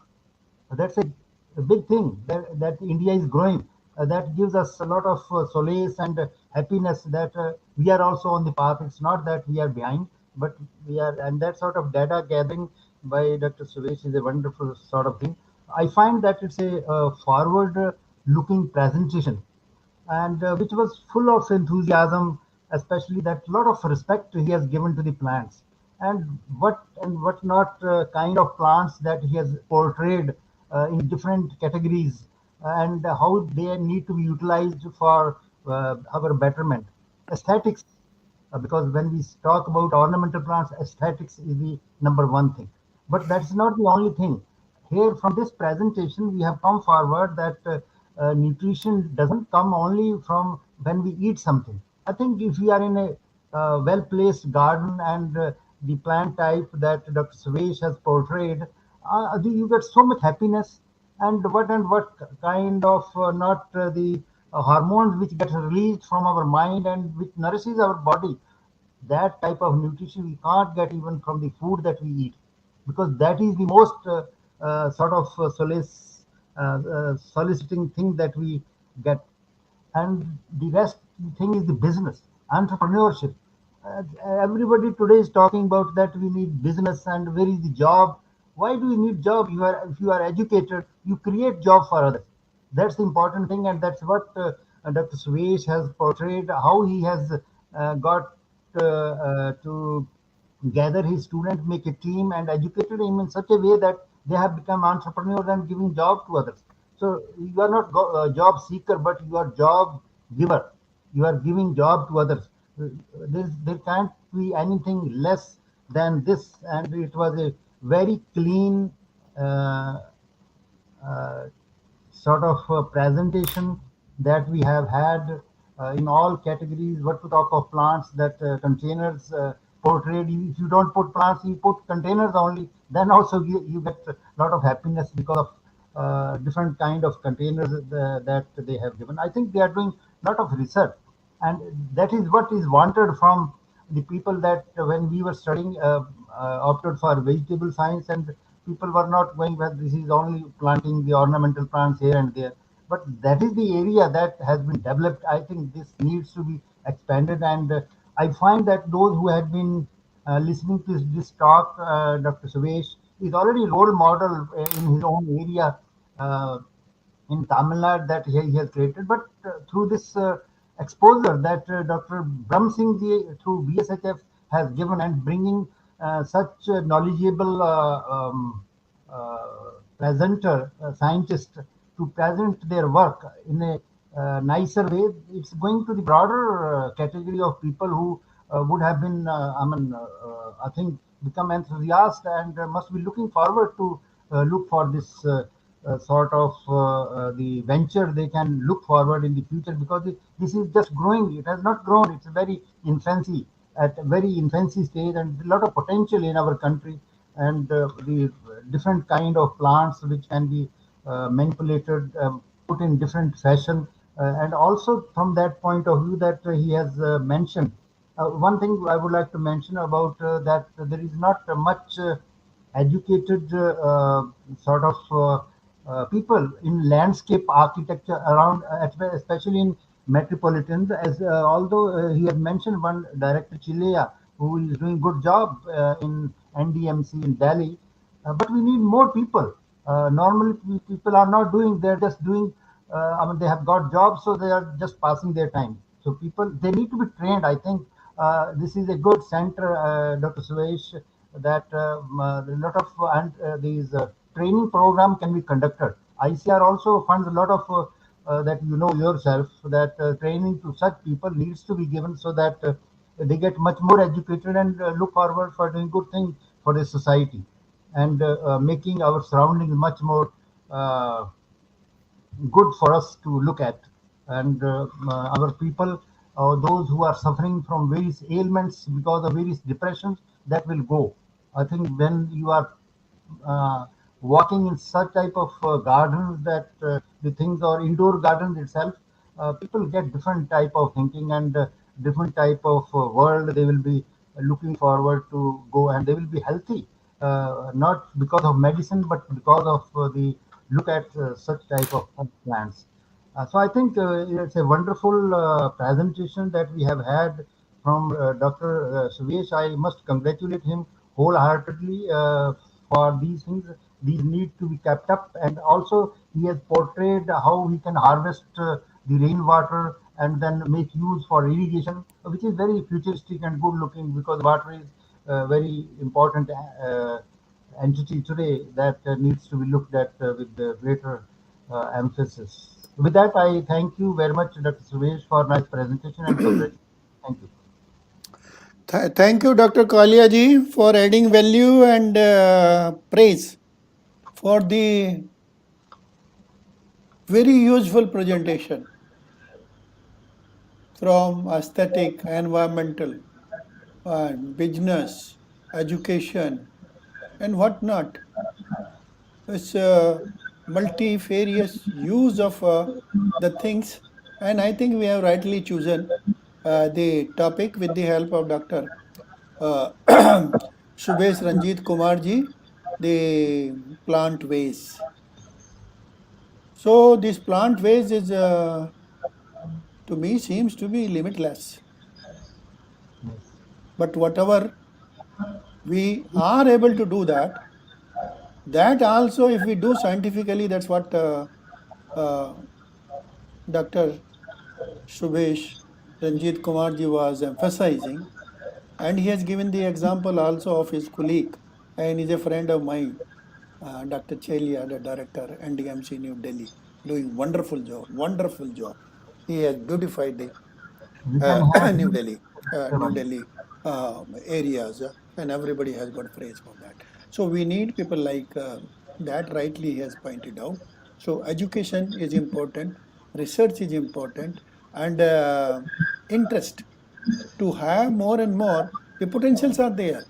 S6: That's a big thing that India is growing. That gives us a lot of solace and happiness that we are also on the path. It's not that we are behind, but we are, and that sort of data gathering by Dr. Subesh is a wonderful sort of thing. I find that it's a forward-looking presentation, and which was full of enthusiasm, especially that lot of respect he has given to the plants, and what not kind of plants that he has portrayed in different categories, and how they need to be utilized for our betterment. Aesthetics, because when we talk about ornamental plants, aesthetics is the number one thing. But that's not the only thing. Here, from this presentation, we have come forward that nutrition doesn't come only from when we eat something. I think if we are in a well-placed garden and the plant type that Dr. Subesh has portrayed, you get so much happiness, and what kind of not the hormones which get released from our mind and which nourishes our body. That type of nutrition we can't get even from the food that we eat, because that is the most sort of soliciting thing that we get. And the rest thing is the business, entrepreneurship. Everybody today is talking about that we need business and where is the job. Why do we need job? If you are educated, you create job for others. That's the important thing, and that's what Dr. Subesh has portrayed, how he has got to gather his students, make a team, and educated him in such a way that they have become entrepreneurs and giving job to others. So you are not job seeker, but you are job giver. You are giving job to others. There can't be anything less than this, and it was a very clean uh, sort of presentation that we have had in all categories. What to talk of plants, that containers portrayed. If you don't put plants, you put containers only, then also you get a lot of happiness because of different kind of containers that they have given. I think they are doing a lot of research, and that is what is wanted from the people that when we were studying opted for vegetable science, and people were not going, well, this is only planting the ornamental plants here and there. But that is the area that has been developed. I think this needs to be expanded, and I find that those who have been listening to this talk, Dr. Subesh is already role model in his own area. In Tamil Nadu that he has created, but through this exposure that Dr. Brahm Singh ji through BSHF has given, and bringing such knowledgeable presenter, scientist to present their work in a nicer way, it's going to the broader category of people who would have been, I think, become enthusiastic and must be looking forward to look for this sort of the venture they can look forward in the future, because this is just growing. It has not grown. It's very infancy, at a very infancy stage, and a lot of potential in our country, and the different kind of plants which can be manipulated, put in different fashion, and also from that point of view that he has mentioned. One thing I would like to mention about that there is not much educated sort of people in landscape architecture around, especially in metropolitans. As although he had mentioned one director, Chilea, who is doing good job in NDMC in Delhi, but we need more people. Normally, people are not doing; they're just doing. They have got jobs, so they are just passing their time. So people, they need to be trained. I think this is a good center, Dr. Subesh, that a lot of these training program can be conducted. ICR also funds a lot of that you know yourself, that training to such people needs to be given, so that they get much more educated and look forward for doing good things for the society, and making our surroundings much more good for us to look at, and our people, those who are suffering from various ailments because of various depressions, that will go. I think when you are uh, walking in such type of gardens, that the things, or indoor gardens itself, people get different type of thinking, and different type of world they will be looking forward to go, and they will be healthy, not because of medicine, but because of the look at such type of plants. So I think it's a wonderful presentation that we have had from Dr. Subesh. I must congratulate him wholeheartedly for these things. These need to be kept up, and also he has portrayed how we can harvest the rainwater and then make use for irrigation, which is very futuristic and good looking, because water is very important entity today that needs to be looked at with greater emphasis. With that, I thank you very much, Dr. Subesh, for nice presentation, and congratulations. Thank you.
S1: Thank you, Dr. Kalia ji, for adding value and praise for the very useful presentation from aesthetic, environmental, business, education, and whatnot. It's a multifarious use of the things, and I think we have rightly chosen the topic with the help of Dr. Subesh Ranjith Kumar ji, the plant waste. So this plant waste is, to me, seems to be limitless. But whatever we are able to do that also, if we do scientifically, that's what Dr. Subesh Ranjit Kumar ji was emphasizing. And he has given the example also of his colleague, and is a friend of mine, Dr. Chelia, the director, NDMC New Delhi, doing wonderful job, wonderful job. He has beautified the
S6: We can have
S1: New Delhi areas, and everybody has got praise for that. So we need people like that, rightly he has pointed out. So education is important, research is important, and interest to have more and more The potentials are there.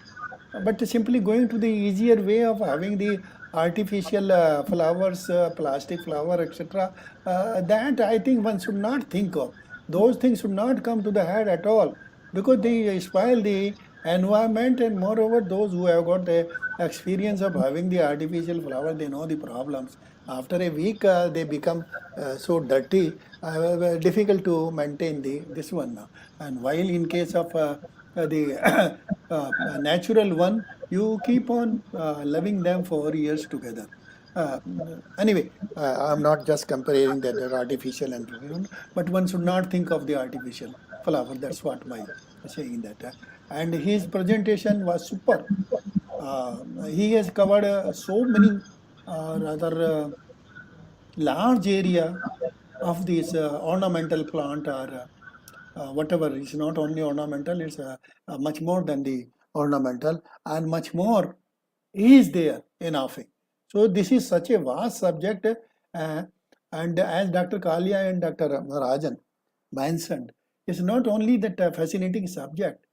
S1: But simply going to the easier way of having the artificial flowers, plastic flower, etc., that I think one should not think of. Those things should not come to the head at all, because they spoil the environment, and moreover, those who have got the experience of having the artificial flower, they know the problems. After a week, they become so dirty, difficult to maintain this one now. And while in case of the natural one, you keep on loving them for years together. Anyway, I'm not just comparing that they're artificial and real, but one should not think of the artificial flower. That's what my saying that. And his presentation was super. He has covered so many rather large area of this ornamental plant, or whatever. It's not only ornamental, it's much more than the ornamental, and much more is there in offing. So this is such a vast subject, and as Dr. Kalia and Dr. Rajan mentioned, it's not only that fascinating subject,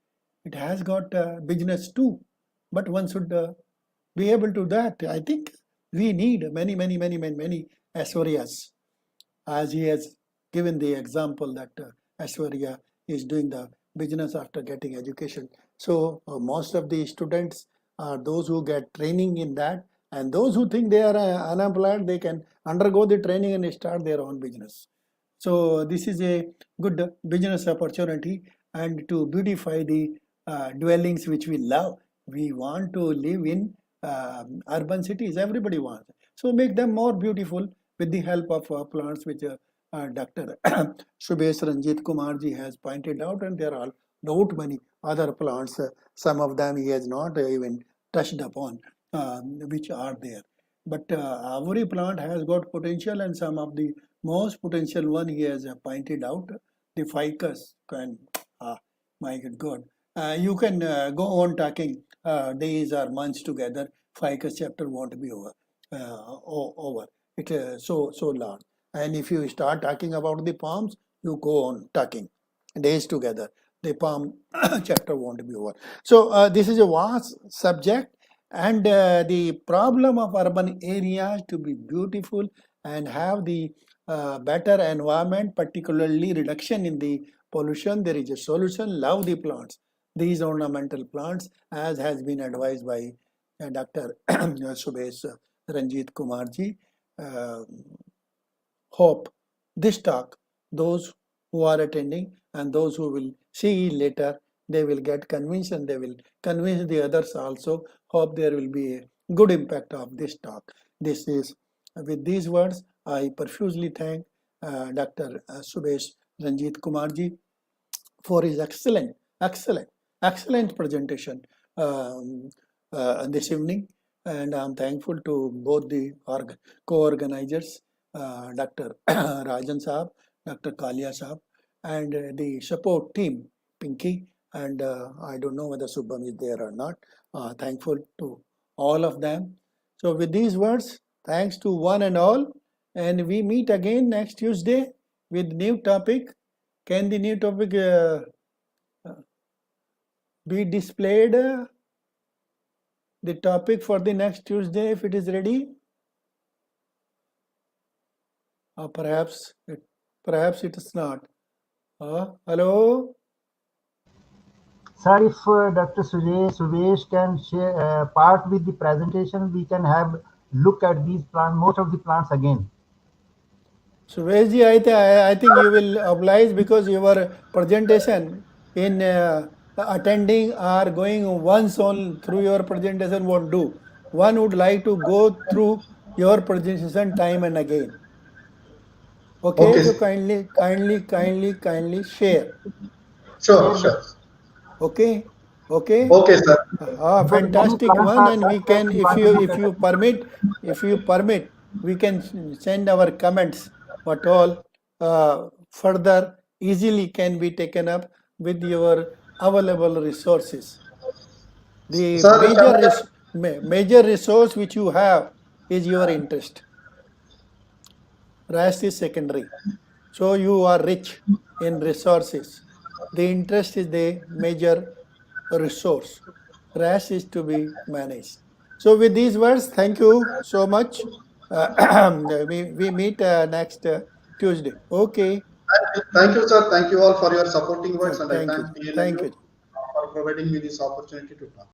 S1: it has got business too, but one should be able to that. I think we need many Aishwaryas, as he has given the example that Aishwarya is doing the business after getting education. So most of the students are those who get training in that, and those who think they are unemployed, they can undergo the training and start their own business. So this is a good business opportunity, and to beautify the dwellings which we love. We want to live in urban cities, everybody wants. So make them more beautiful with the help of plants which Dr. Subesh Ranjith Kumarji has pointed out, and there are not many other plants. Some of them he has not even touched upon, which are there. But every plant has got potential, and some of the most potential one he has pointed out, the ficus. My God, you can go on talking days or months together. Ficus chapter won't be over. It so large. And if you start talking about the palms, you go on talking days together. The palm chapter won't be over. So this is a vast subject, and the problem of urban areas to be beautiful and have the better environment, particularly reduction in the pollution, there is a solution. Love the plants, these ornamental plants, as has been advised by Dr. Subesh Ranjith Kumarji. Hope this talk, those who are attending and those who will see later, they will get convinced, and they will convince the others also. Hope there will be a good impact of this talk. This is, with these words, I profusely thank Dr. Subesh Ranjith Kumarji for his excellent presentation this evening. And I'm thankful to both the co-organizers, Dr. Rajan Saab, Dr. Kalia Saab, and the support team, Pinky, and I don't know whether Subham is there or not. Thankful to all of them. So with these words, thanks to one and all, and we meet again next Tuesday with new topic. Can the new topic be displayed? The topic for the next Tuesday, if it is ready? Perhaps it is not. Hello?
S6: Sir, if Dr. Subesh can share part with the presentation, we can have look at these plants, most of the plants again.
S1: Subeshji, I think you will oblige, because your presentation in attending or going once on through your presentation won't do. One would like to go through your presentation time and again. Okay,
S3: Okay.
S1: so kindly share.
S3: Sure.
S1: Okay.
S3: Okay, sir.
S1: Fantastic one, and we can, if you permit, we can send our comments. What all further easily can be taken up with your available resources. The
S3: Sir,
S1: major resource which you have is your interest. Rest is secondary. So you are rich in resources. The interest is the major resource. Rest is to be managed. So with these words, thank you so much. We meet next Tuesday. Okay.
S3: Thank you, sir. Thank you all for your supporting words, and I
S1: Thank you.
S3: thank
S1: Thank
S3: PNLU
S1: you.
S3: for providing me this opportunity to talk.